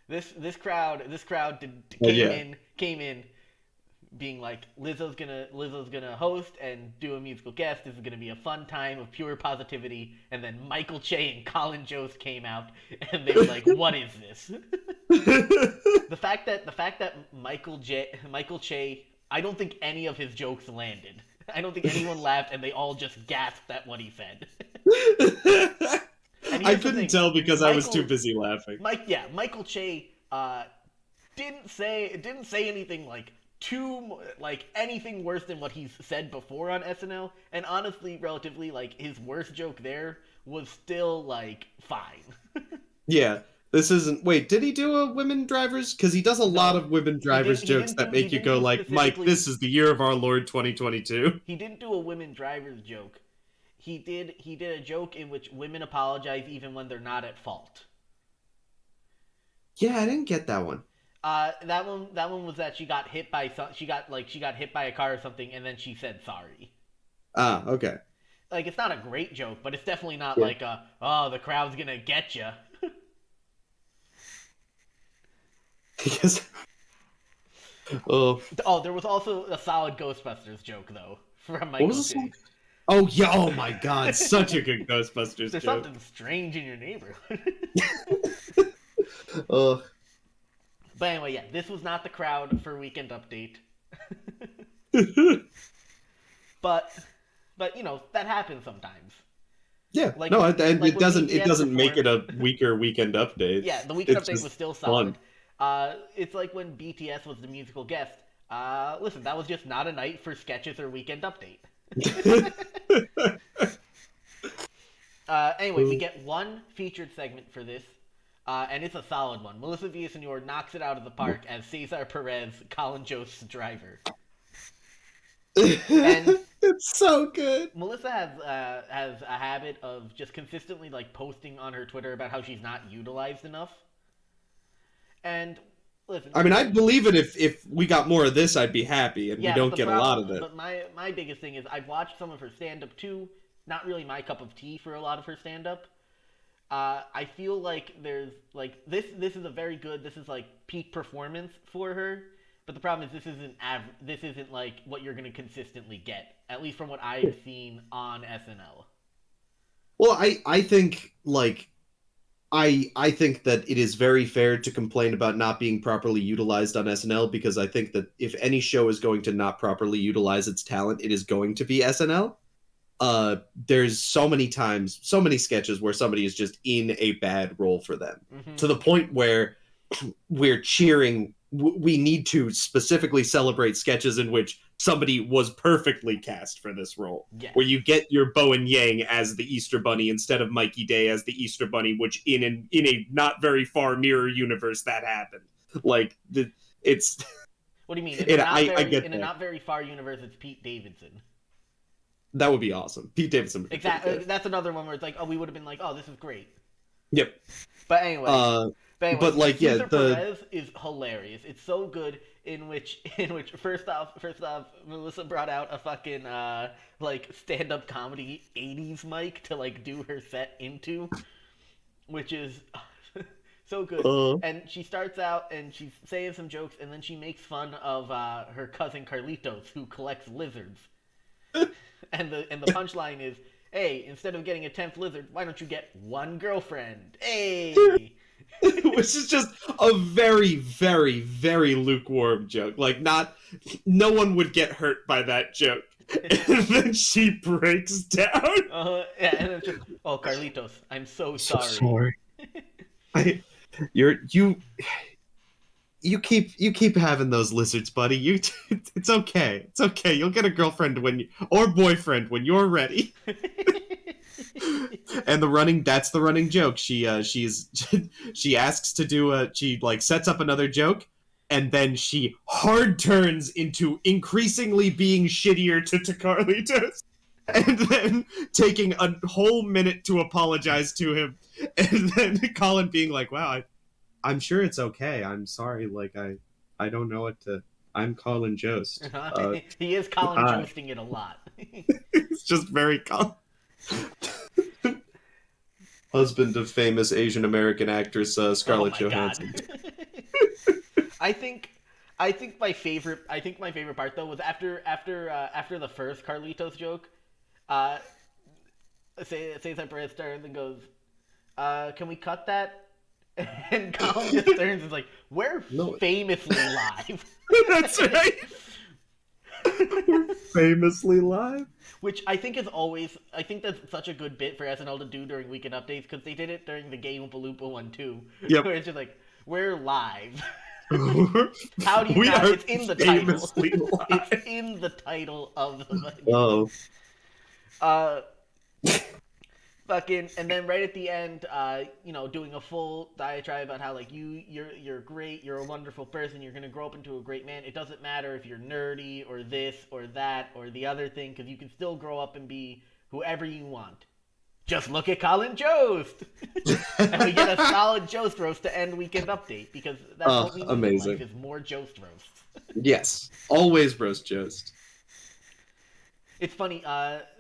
This crowd Yeah. came in being like Lizzo's gonna host and do a musical guest. This is gonna be a fun time of pure positivity. And then Michael Che and Colin Jost came out, and they were like, "What is this?" the fact that Michael Che, I don't think any of his jokes landed. I don't think anyone laughed, and they all just gasped at what he said. And I here's the couldn't thing, tell because I was too Michael, busy laughing. Michael Che didn't say anything like anything worse than what he's said before on SNL, and honestly, relatively, like, his worst joke there was still like fine. Yeah. This isn't. Wait, did he do a women drivers? Because he does a lot No, of women he didn't. drivers jokes that He make you didn't go do like, Mike, specifically. this is the year of our Lord 2022. He didn't do a women drivers joke. He did a joke in which women apologize even when they're not at fault. Yeah, I didn't get that one. That one was that she got hit by a car or something, and then she said sorry. Ah, okay. Like, it's not a great joke, but it's definitely not Yeah. like oh, the crowd's gonna get you. Because oh, Oh, there was also a solid Ghostbusters joke though from what was Michael the song? J. Oh yeah. Oh my God, such a good Ghostbusters There's joke. something strange in your neighborhood. Oh. But anyway, yeah, this was not the crowd for Weekend Update. but that happens sometimes. Yeah. Like No, when and like it when doesn't. It BTS doesn't make it performed. a weaker weekend update. Yeah, the Weekend It's Update was just still solid. fun. It's like when BTS was the musical guest. Listen, that was just not a night for sketches or Weekend Update. Anyway, we get one featured segment for this, and it's a solid one. Melissa Villasenor knocks it out of the park as Cesar Perez, Colin Jost's driver. And It's so good. Melissa has a habit of just consistently like posting on her Twitter about how she's not utilized enough. And listen, I mean, I'd believe it if we got more of this. I'd be happy, and we yeah, but don't the get a lot of problem, it. but my biggest thing is I've watched some of her stand up too. Not really my cup of tea for a lot of her stand up. I feel like there's like this is a very good, this is like peak performance for her. But the problem is this isn't like what you're gonna consistently get, at least from what I've seen on SNL. Well, I think like I think that it is very fair to complain about not being properly utilized on SNL because I think that if any show is going to not properly utilize its talent, it is going to be SNL. There's so many times, so many sketches where somebody is just in a bad role for them Mm-hmm. to the point where we're cheering. We need to specifically celebrate sketches in which somebody was perfectly cast for this role, Yes. where you get your Bowen Yang as the Easter Bunny instead of Mikey Day as the Easter Bunny, which in a not very far mirror universe that happened. Like it's What do you mean? I get In a that. not very far universe, it's Pete Davidson. That would be awesome. Pete Davidson would be pretty Exactly. good. That's another one where it's like, oh, we would have been like, oh, this is great. Yep. But anyway, But like yeah, Cesar the Perez is hilarious. It's so good. In which first off, Melissa brought out a fucking like stand up comedy '80s mic to like do her set into, which is so good. And she starts out and she's saying some jokes, and then she makes fun of her cousin Carlitos, who collects lizards. And the punchline is, hey, instead of getting a 10th lizard, why don't you get one girlfriend? Hey. which is just a very, very, very lukewarm joke. Like, no one would get hurt by that joke. And then she breaks down. Yeah, and it's just, oh, Carlitos, I'm so sorry. I, you keep having those lizards, buddy. It's okay. It's okay. You'll get a girlfriend or boyfriend when you're ready. And that's the running joke. She asks to do she like sets up another joke, and then she hard turns into increasingly being shittier to Carlitos, and then taking a whole minute to apologize to him, and then Colin being like, "Wow, I'm sure it's okay. I'm sorry. Like I don't know what to. I'm Colin Jost. He is Colin Joesting it a lot. It's just very Colin." husband of famous Asian American actress Oh Scarlett my god. Johansson. I think I think my favorite part though was after the first Carlitos joke, uh Cesar Perez turns and goes, can we cut that? And Colin just turns and is like, we're No, famously live. that's right. We're famously live. Which I think that's such a good bit for SNL to do during weekend updates because they did it during the Gay Oompa Loompa one too, Yep. where it's just like, we're live. How do you We not? are It's in the title. famously It's live. in the title of the Oh. uh fucking, and then right at the end, doing a full diatribe about how like you're great, you're a wonderful person, you're gonna grow up into a great man. It doesn't matter if you're nerdy or this or that or the other thing, because you can still grow up and be whoever you want. Just look at Colin Jost, and we get a solid Jost roast to end weekend update because that's what we need in life Amazing. is more Jost roasts. Yes. Always roast Jost. It's funny.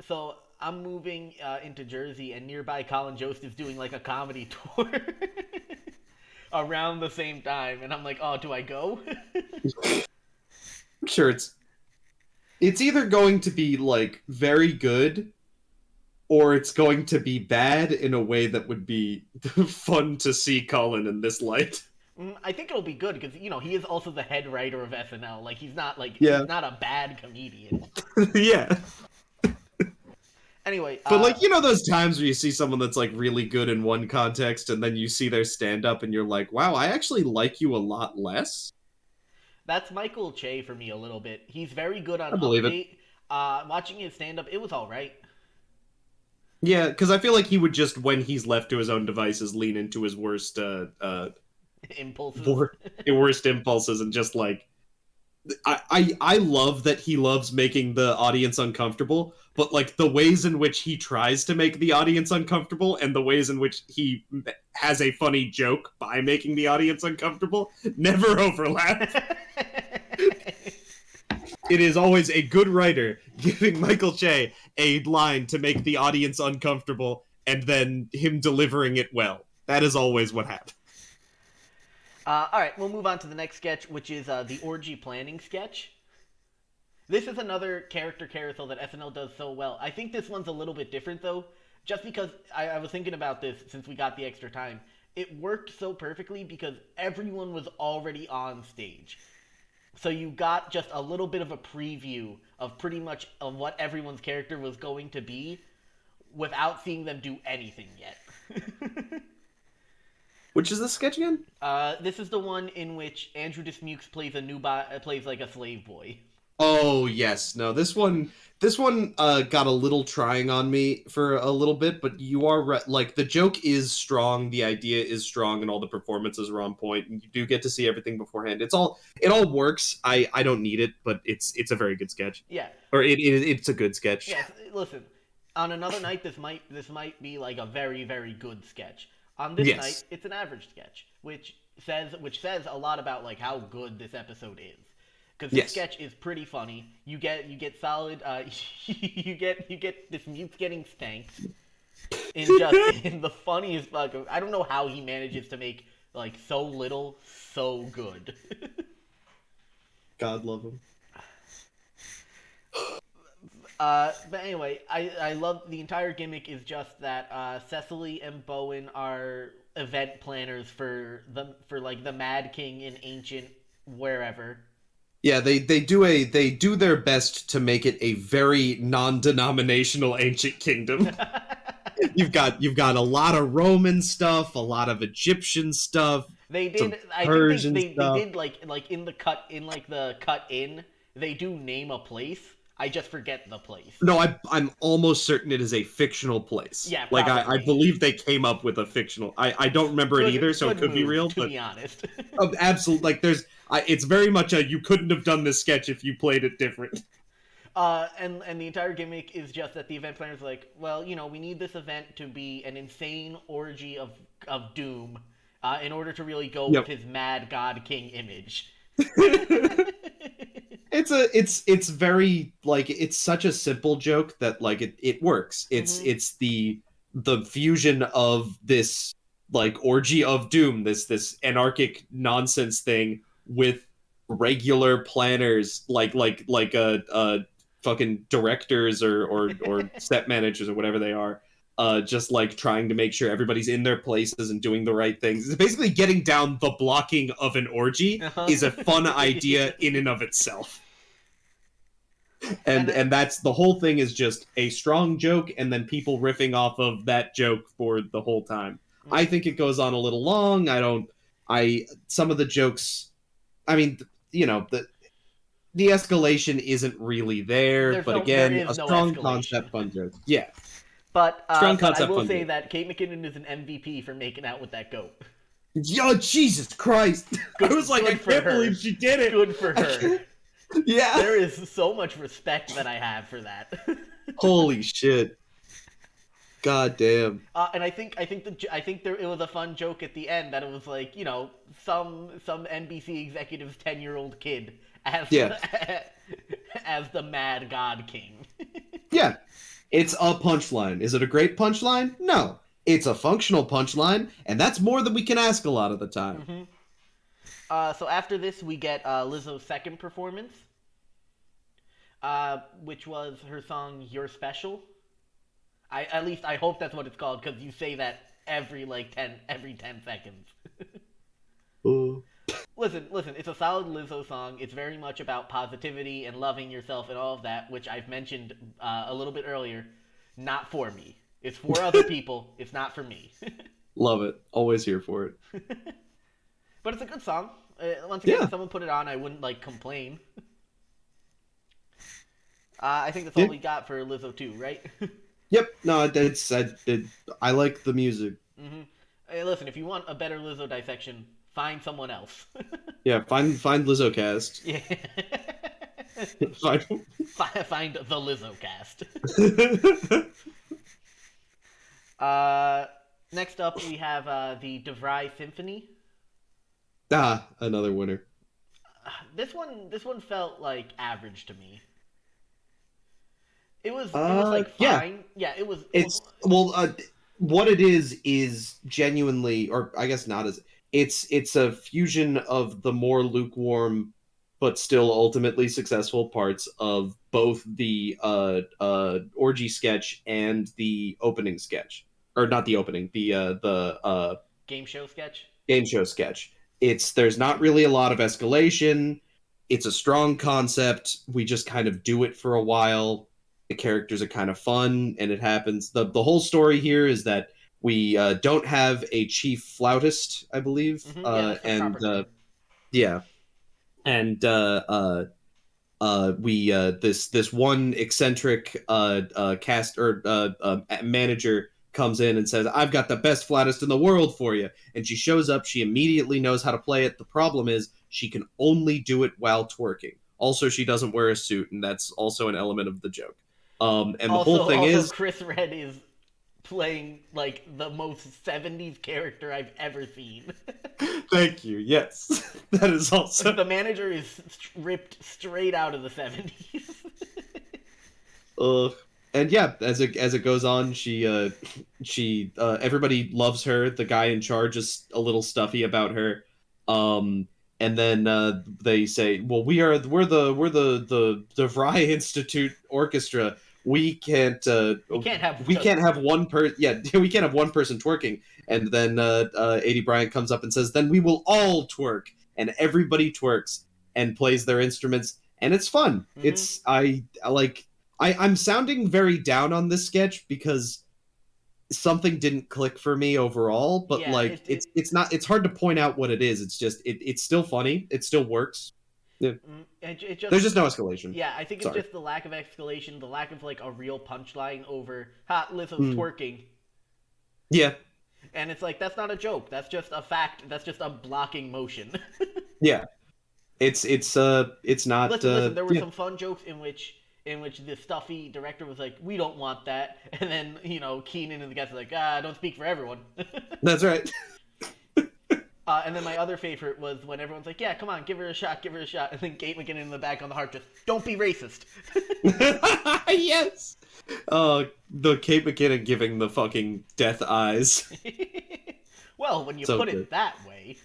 So I'm moving into Jersey, and nearby Colin Jost is doing like a comedy tour around the same time, and I'm like, oh, do I go? I'm sure it's either going to be like very good or it's going to be bad in a way that would be fun to see Colin in this light. I think it'll be good because he is also the head writer of SNL. Like Yeah. he's not a bad comedian. Yeah. Anyway, But like those times where you see someone that's like really good in one context and then you see their stand up and you're like, "Wow, I actually like you a lot less." that's Michael Che for me a little bit. He's very good on I believe it. Update. Watching his stand up, it was all right. Yeah, cuz I feel like he would just when he's left to his own devices lean into his Impulses. worst impulses and just like I love that he loves making the audience uncomfortable, but like the ways in which he tries to make the audience uncomfortable and the ways in which he has a funny joke by making the audience uncomfortable never overlap. It is always a good writer giving Michael Che a line to make the audience uncomfortable and then him delivering it well. That is always what happens. All right, we'll move on to the next sketch, which is the orgy planning sketch. This is another character carousel that SNL does so well. I think this one's a little bit different, though, just because I was thinking about this since we got the extra time. It worked so perfectly because everyone was already on stage. So you got just a little bit of a preview of pretty much of what everyone's character was going to be without seeing them do anything yet. Which is the sketch again? This is the one in which Andrew Dismukes plays plays like a slave boy. Oh yes, no. This one got a little trying on me for a little bit, but you are right. Like the joke is strong, the idea is strong, and all the performances are on point, and you do get to see everything beforehand. It all works. I don't need it, but it's a very good sketch, Yeah, or it's a good sketch. yes. Listen, on another night, this might be like a very very good sketch. On this night, Yes. it's an average sketch, which says a lot about like how good this episode is. Because this Yes. sketch is pretty funny. You get solid. You get this mute getting spanked in the funniest fuck. I don't know how he manages to make like so little so good. God love him. But anyway, I love the entire gimmick is just that Cecily and Bowen are event planners for like the Mad King in ancient wherever. Yeah, they do their best to make it a very non-denominational ancient kingdom. You've got a lot of Roman stuff, a lot of Egyptian stuff, They some did. I think Persian they stuff. did like in the cut in. They do name a place. I just forget the place. No, I'm almost certain it is a fictional place. Yeah, Like I probably. believe they came up with a fictional. I don't remember it either, so it Good could be move, real. to But be honest. absolutely, like it's very much a you couldn't have done this sketch if you played it different. And the entire gimmick is just that the event planner's like, well, we need this event to be an insane orgy of doom, in order to really go with Yep. his mad god king image. It's very like it's such a simple joke that like it works. Mhm. It's the the fusion of this like orgy of doom, this anarchic nonsense thing with regular planners like fucking directors or set managers or whatever they are, just like trying to make sure everybody's in their places and doing the right things. It's basically getting down the blocking of an orgy Uh-huh. is a fun idea in and of itself. and And that's the whole thing, is just a strong joke and then people riffing off of that joke for the whole time. I mm, think it goes on a little long. I don't I some of the jokes, I mean, you know, the escalation isn't really there, but there again, a is no strong escalation. concept, fun joke. Yeah. Strong But I concept, will fun say joke. that Kate McKinnon is an MVP for making out with that goat. Yo, Jesus Christ. I was like, I Good for can't her. believe she did it. Good for her. Yeah. There is so much respect that I have for that. Holy shit. God damn. And I think there it was a fun joke at the end that it was like, you know, some NBC executive's 10-year-old kid as Yeah. as the Mad God King. Yeah. It's a punchline. Is it a great punchline? No. It's a functional punchline, and that's more than we can ask a lot of the time. hmm So after this, we get Lizzo's second performance, which was her song "You're Special." At least I hope that's what it's called because you say that every 10 seconds. Uh, Listen, it's a solid Lizzo song. It's very much about positivity and loving yourself and all of that, which I've mentioned a little bit earlier. Not for me. It's for other people. It's not for me. Love it. Always here for it. But it's a good song. Once again, Yeah. if someone put it on, I wouldn't like complain. I think that's all Yeah. we got for Lizzo too, right? Yep. No, I like the music. hmm Hey, listen, if you want a better Lizzo dissection, find someone else. Yeah. Find Lizzo cast. Yeah. Find... Find the Lizzo cast. Next up, we have the DeVry Symphony. Another winner. This one felt like average to me. It was like Yeah. fine. Yeah, it was It's well, what it is genuinely, or I guess not as, it's a fusion of the more lukewarm but still ultimately successful parts of both the orgy sketch and the opening sketch, or not the opening, the game show sketch. game show sketch. It's There's not really a lot of escalation. It's a strong concept. We just kind of do it for a while. The characters are kind of fun, and it happens. The whole story here is that we don't have a chief flautist, I believe, Yeah, that's the and proper name. yeah, and we this one eccentric cast or manager comes in and says, "I've got the best flautist in the world for you." And she shows up. She immediately knows how to play it. The problem is she can only do it while twerking. Also, she doesn't wear a suit, and that's also an element of the joke. And the whole thing Also, is, Chris Red is playing like the most '70s character I've ever seen. thank you. Yes, that is Like also. the manager is ripped straight out of the '70s. Ugh. And yeah, as it goes on, she everybody loves her. The guy in charge is a little stuffy about her. Um and then they say, "Well, we're the Fry Institute Orchestra. We can't We can't have we just can't have one per yeah, we can't have one person twerking." And then 80 Bryant comes up and says, "Then we will all twerk." And everybody twerks and plays their instruments, and it's fun. hmm I like I'm sounding very down on this sketch because something didn't click for me overall, but Yeah, like it's not, it's hard to point out what it is. It's just it's still funny. It still works. Yeah. it just There's just no escalation. yeah. I think it's Sorry. just the lack of escalation, the lack of like a real punchline over "Ha, Lizzo's Mm. twerking," Yeah. and it's like that's not a joke. That's just a fact. That's just a blocking motion. Yeah. It's not Listen. There were yeah. some fun jokes in which the stuffy director was like, "We don't want that," and then you know Keenan and the guys are like, "Ah, don't speak for everyone." That's right. And then my other favorite was when everyone's like, "Yeah, come on, give her a shot, give her a shot," and then Kate McKinnon in the back on the heart just, "Don't be racist." Yes. The Kate McKinnon giving the fucking death eyes. Well, when you So put good. it that way.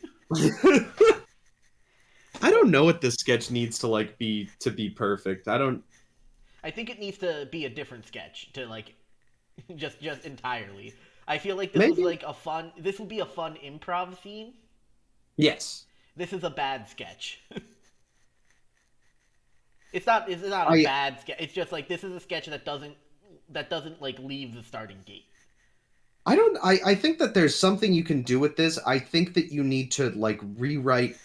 I don't know what this sketch needs to like be to be perfect. I don't. I think it needs to be a different sketch to like just entirely. I feel like this was Maybe. like a fun. This would be a fun improv scene. Yes. This is a bad sketch. It's not. It's not a I bad sketch. It's just like this is a sketch that doesn't like leave the starting gate. I don't. I think that there's something you can do with this. I think that you need to like rewrite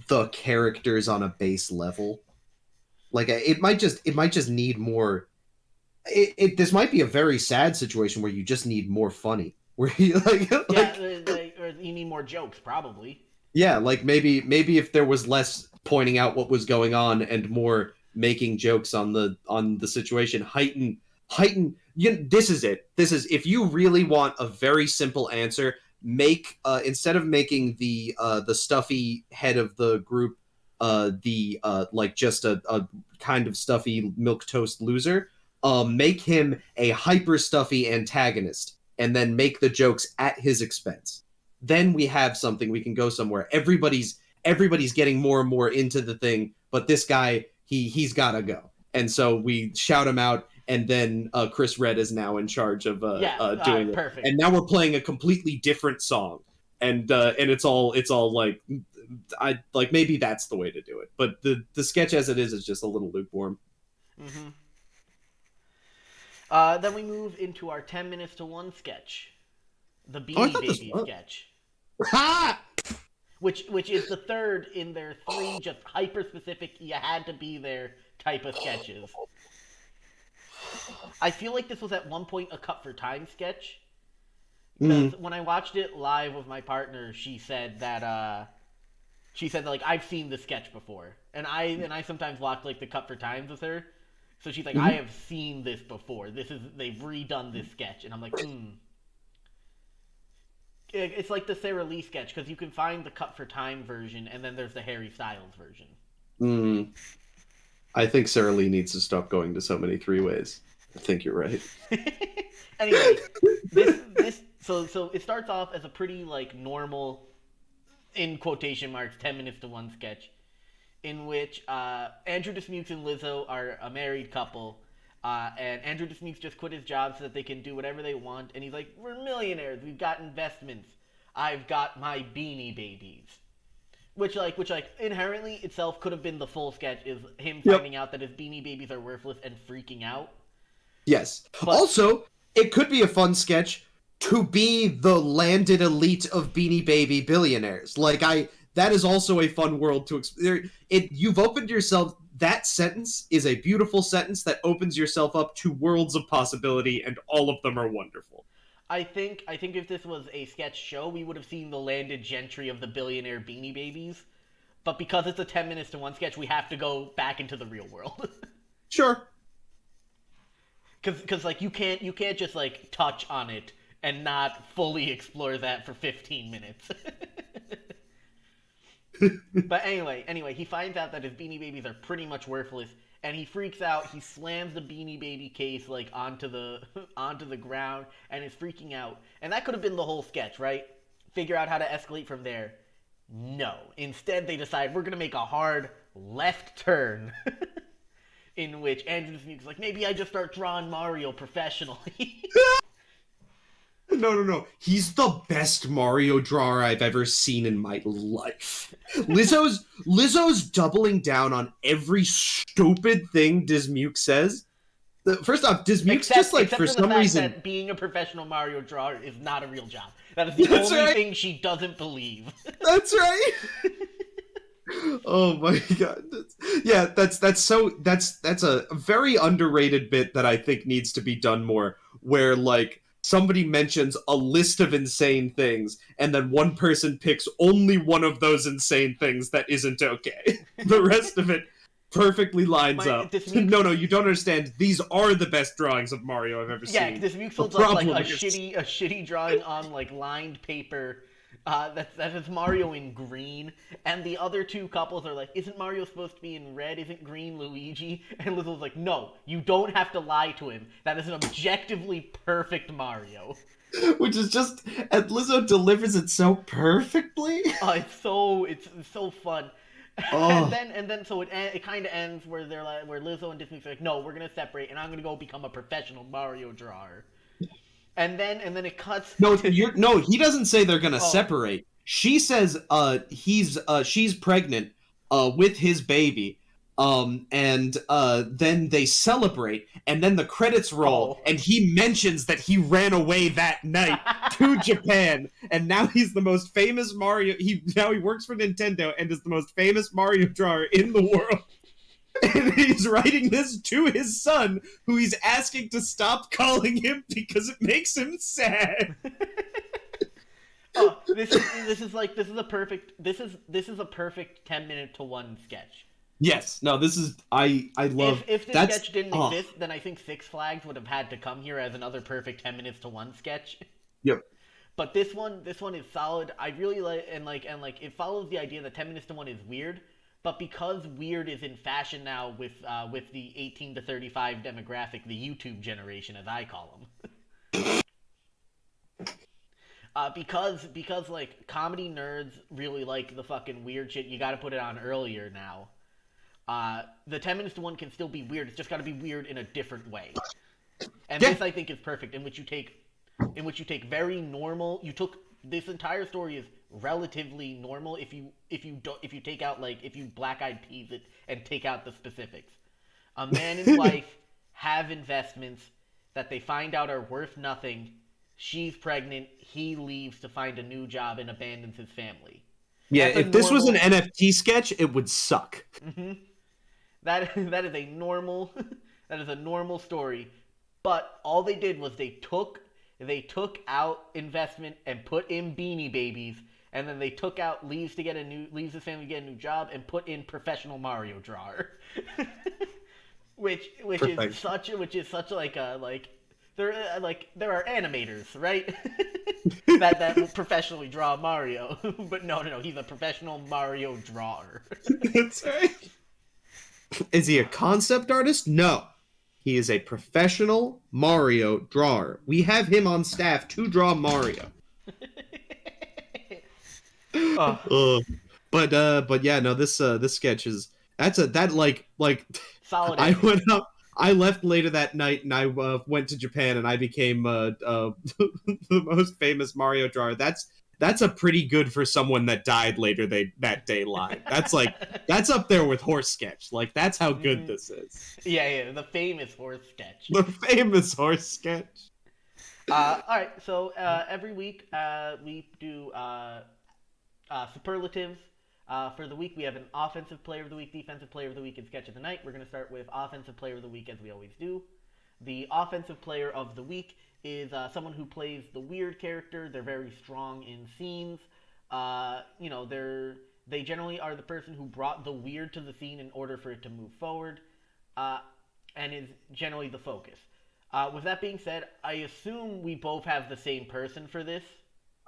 the characters on a base level. Like it might just need more. This might be a very sad situation where you just need more funny. Where you Yeah, like or you need more jokes, probably. yeah, like maybe if there was less pointing out what was going on and more making jokes on the situation, heighten. This is it. This is if you really want a very simple answer, make instead of making the stuffy head of the group the like just a kind of stuffy milk toast loser, make him a hyper stuffy antagonist and then make the jokes at his expense. Then we have something, we can go somewhere. Everybody's getting more and more into the thing, but this guy he's got to go, and so we shout him out, and then Chris Red is now in charge of Yeah, doing it, perfect. and now we're playing a completely different song, and it's all like I like maybe that's the way to do it, but the sketch as it is just a little lukewarm. Hmm. Then we move into our 10 minutes to one sketch, the Oh, I Beanie thought this Baby was sketch, ha. which is the third in their three just hyper specific, you had to be there type of sketches. I feel like this was at one point a cut for time sketch because Mm, when I watched it live with my partner, she said that like I've seen this sketch before, and I sometimes watch like the cut for times with her. So she's like, I mhm. have seen this before. They've redone this sketch, and I'm like, hmm. It's like the Sarah Lee sketch because you can find the cut for time version, and then there's the Harry Styles version. Mm. I think Sarah Lee needs to stop going to so many three ways. I think you're right. Anyway, so it starts off as a pretty like normal, in quotation marks, 10 minutes to one sketch, in which Andrew Dismukes and Lizzo are a married couple, and Andrew Dismukes just quit his job so that they can do whatever they want, and he's like, "We're millionaires. We've got investments. I've got my Beanie Babies." Which inherently itself could have been the full sketch is him Yep. finding out that his Beanie Babies are worthless and freaking out. Yes. But Also, it could be a fun sketch to be the landed elite of Beanie Baby billionaires. That is also a fun world to explore. It you've opened yourself. That sentence is a beautiful sentence that opens yourself up to worlds of possibility, and all of them are wonderful. I think if this was a sketch show, we would have seen the landed gentry of the billionaire Beanie Babies. But because it's a 10 minutes to one sketch, we have to go back into the real world. Sure. Because like you can't just like touch on it and not fully explore that for 15 minutes. But anyway, he finds out that his Beanie Babies are pretty much worthless, and he freaks out. He slams the Beanie Baby case like onto the onto the ground, and is freaking out. And that could have been the whole sketch, right? Figure out how to escalate from there. No. Instead, they decide we're gonna make a hard left turn, in which Andrew Sneak's like, maybe I just start drawing Mario professionally. No, no, no. He's the best Mario drawer I've ever seen in my life. Lizzo's doubling down on every stupid thing Dismuke says. First off, Dismuke's except just like except for for the some fact reason. that being a professional Mario drawer is not a real job. That is the That's only right. thing she doesn't believe. That's right. Oh my god. Yeah, that's a very underrated bit that I think needs to be done more, where like somebody mentions a list of insane things and then one person picks only one of those insane things that isn't okay. The rest of it perfectly lines My up. this No, week's no, you don't understand. These are the best drawings of Mario I've ever Yeah, seen. this week's The looks like a problem is shitty drawing on like lined paper That is Mario in green, and the other two couples are like, "Isn't Mario supposed to be in red? Isn't green Luigi?" And Lizzo's like, "No, you don't have to lie to him. That is an objectively perfect Mario." Which is just, and Lizzo delivers it so perfectly. It's so fun. And Oh, then so it kind of ends where they're like where Lizzo and Disney's like, "No, we're gonna separate, and I'm gonna go become a professional Mario drawer." And then it cuts no, to no, he doesn't say they're gonna oh separate. She says she's pregnant with his baby. And then they celebrate, and then the credits roll, oh. and he mentions that he ran away that night to Japan, and now he's the most famous Mario. He works for Nintendo and is the most famous Mario drawer in the world. And he's writing this to his son, who he's asking to stop calling him because it makes him sad. Oh, this is a perfect 10 minute to one sketch. Yes, no, this is I love If this that's sketch didn't oh exist, then I think Six Flags would have had to come here as another perfect 10 minutes to one sketch. yep. But this one is solid. I really like it follows the idea that 10 minutes to one is weird, but because weird is in fashion now with the 18 to 35 demographic, the YouTube generation as I call them. Because like comedy nerds really like the fucking weird shit. You got to put it on earlier now. The 10 minutes to one can still be weird. It's just got to be weird in a different way. And Yeah. this I think is perfect, in which you take very normal. You took this entire story is relatively normal if you take out like if you black eyed peas it and take out the specifics. A man and wife have investments that they find out are worth nothing. She's pregnant. He leaves to find a new job and abandons his family. Yeah, That's a if this was an normal. NFT sketch, it would suck. That is a normal that is a normal story. But all they did was they took out investment and put in Beanie Babies, and then they took out leaves his family to get a new job and put in professional Mario drawer, Perfect. which is such like a there are animators, right? that will professionally draw Mario, but no, he's a professional Mario drawer. That's right. Is he a concept artist? No. He is a professional Mario drawer. We have him on staff to draw Mario. Oh, uh, but yeah, no, this sketch is that like solid I ending. went up I left later that night, and I went to Japan, and I became the most famous Mario drawer. That's a pretty good for someone that died later that day line. That's up there with horse sketch. Like, that's how good Mhm. this is. Yeah, the famous horse sketch. The famous horse sketch. All right, so every week we do superlatives. For the week, we have an offensive player of the week, defensive player of the week, and sketch of the night. We're going to start with offensive player of the week as we always do. The offensive player of the week is someone who plays the weird character. They're very strong in scenes. They generally are the person who brought the weird to the scene in order for it to move forward, uh, and is generally the focus. With that being said, I assume we both have the same person for this.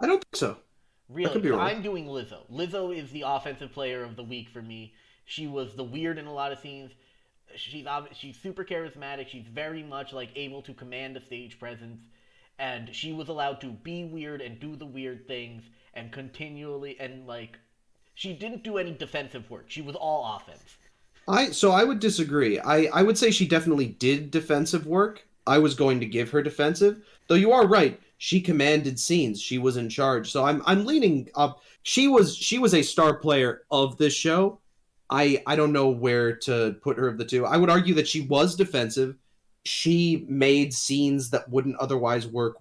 I don't think so. I Really, could be because wrong. I'm doing Lizzo. Lizzo is the offensive player of the week for me. She was the weird in a lot of scenes. She's super charismatic. She's very much like able to command a stage presence, and she was allowed to be weird and do the weird things and continually and like she didn't do any defensive work. She was all offense. I would disagree. I would say she definitely did defensive work. I was going to give her defensive, though you are right. She commanded scenes. She was in charge. So I'm leaning up. She was a star player of this show. I don't know where to put her of the two. I would argue that she was defensive. She made scenes that wouldn't otherwise work.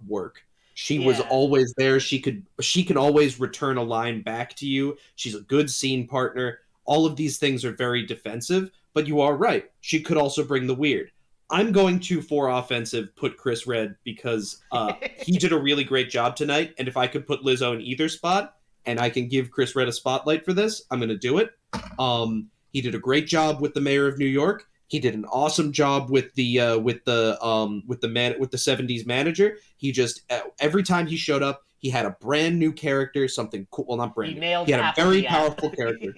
She was Yeah. always there. She can always return a line back to you. She's a good scene partner. All of these things are very defensive, but you are right. She could also bring the weird. I'm going to, for offensive, put Chris Red because he did a really great job tonight. And if I could put Lizzo in either spot and I can give Chris Red a spotlight for this, I'm going to do it. He did a great job with the mayor of New York. He did an awesome job with the '70s manager. He just every time he showed up, He had a brand new character, something cool. Well, not He brand new. nailed He had a very Applejat. powerful character.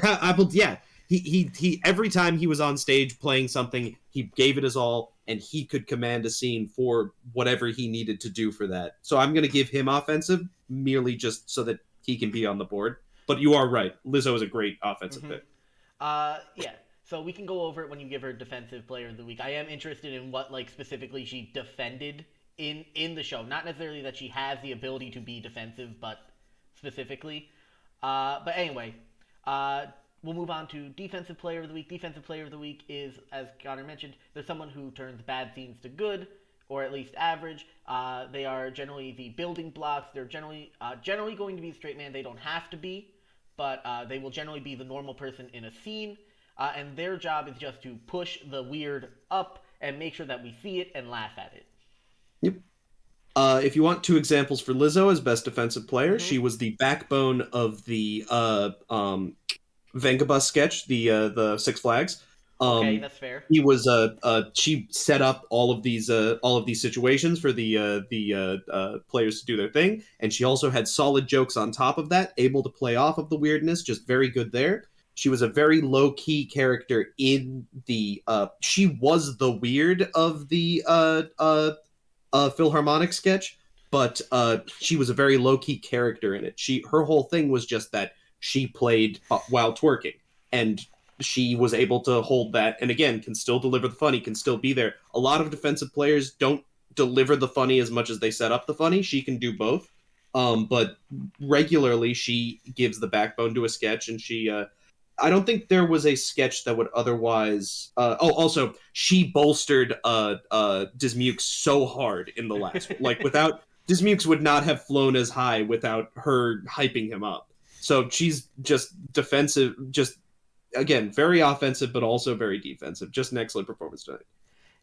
Apple, yeah. He every time he was on stage playing something, he gave it his all, and he could command a scene for whatever he needed to do for that. So I'm gonna give him offensive merely just so that he can be on the board. But you are right. Lizzo is a great offensive hmm pick. Yeah. So we can go over it when you give her defensive player of the week. I am interested in what like specifically she defended in the show. Not necessarily that she has the ability to be defensive, but specifically. But anyway, uh, we'll move on to defensive player of the week. Defensive player of the week is, as Connor mentioned, there's someone who turns bad scenes to good, or at least average. They are generally the building blocks. They're generally going to be the straight man. They don't have to be, but they will generally be the normal person in a scene. And their job is just to push the weird up and make sure that we see it and laugh at it. Yep. If you want two examples for Lizzo as best defensive player, Mm-hmm. she was the backbone of the Vengabus sketch, the Six Flags. Okay, Um, that's fair. he was she set up all of these situations for the players to do their thing, and she also had solid jokes on top of that, able to play off of the weirdness, just very good there. She was a very low key character in the. She was the weird of the Philharmonic sketch, but she was a very low key character in it. Her whole thing was just that she played while twerking, and she was able to hold that. And again, can still deliver the funny, can still be there. A lot of defensive players don't deliver the funny as much as they set up the funny. She can do both, but regularly she gives the backbone to a sketch, and she I don't think there was a sketch that would otherwise. Also, she bolstered Dismukes so hard in the last one. Like without Dismukes would not have flown as high without her hyping him up. So she's just defensive, just again very offensive, but also very defensive. Just an excellent performance tonight.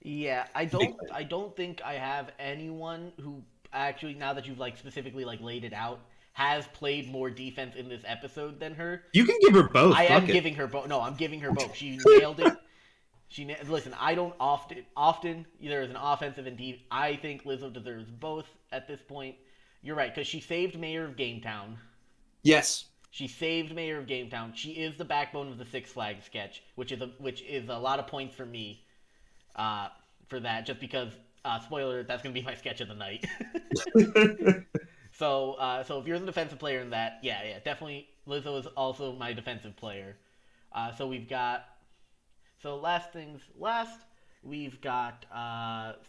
Yeah, Big fan. I don't think I have anyone who actually, now that you've like specifically like laid it out, has played more defense in this episode than her. You can give her both. I am Fuck it. giving her both. No, I'm giving her both. She nailed it. Listen. I don't often there is an offensive and deep. I think Lizzo deserves both at this point. You're right because she saved Mayor of Gametown. Yes. She saved Mayor of Gametown. She is the backbone of the Six Flags sketch, which is a lot of points for me uh, for that. Just because spoiler, that's gonna be my sketch of the night. So if you're the defensive player in that, yeah, definitely Lizzo is also my defensive player. So we've got last things last. We've got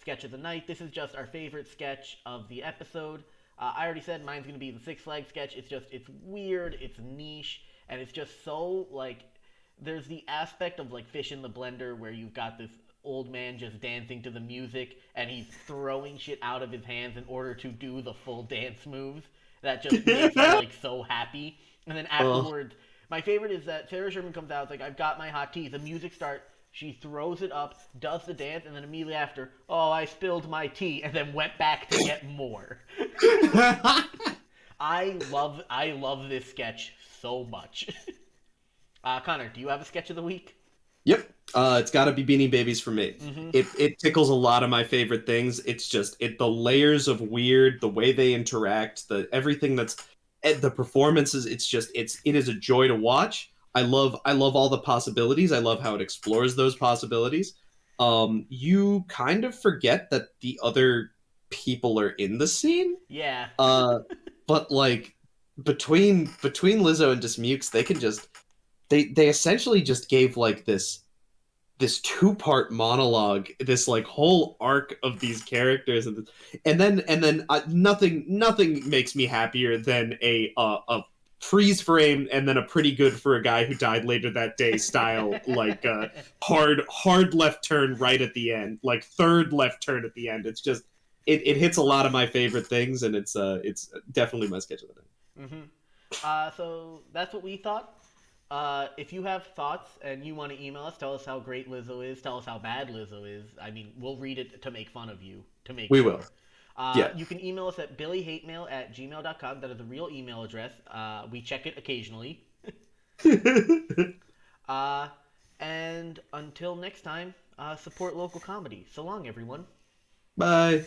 sketch of the night. This is just our favorite sketch of the episode. I already said mine's gonna be the Six Flags sketch. It's weird, it's niche, and it's just so like there's the aspect of like fish in the blender where you've got this old man just dancing to the music and he's throwing shit out of his hands in order to do the full dance moves that just makes me like so happy. And then Oh. afterwards, my favorite is that Sarah Sherman comes out, it's like, I've got my hot tea. The music starts, she throws it up, does the dance, and then immediately after, oh, I spilled my tea, and then went back to get more. I love this sketch so much. Connor, do you have a sketch of the week? Yep. It's got to be Beanie Babies for me. Mm-hmm. It tickles a lot of my favorite things. It's just the layers of weird, the way they interact, the everything that's the performances. It is a joy to watch. I love all the possibilities. I love how it explores those possibilities. You kind of forget that the other people are in the scene. Yeah. Uh, but like between Lizzo and Dismukes, they can just they essentially just gave like this two-part monologue, this like whole arc of these characters, and then nothing makes me happier than a freeze frame and then a pretty good for a guy who died later that day style like hard left turn right at the end, like third left turn at the end. It's just it hits a lot of my favorite things, and it's definitely my sketch of the night. Mm-hmm. So that's what we thought. If you have thoughts and you want to email us, tell us how great Lizzo is, tell us how bad Lizzo is. I mean, we'll read it to make fun of you, to make We will. sure. Yeah. You can email us at billyhatemail@gmail.com. That is a real email address. We check it occasionally. Uh, and until next time, support local comedy. So long, everyone. Bye.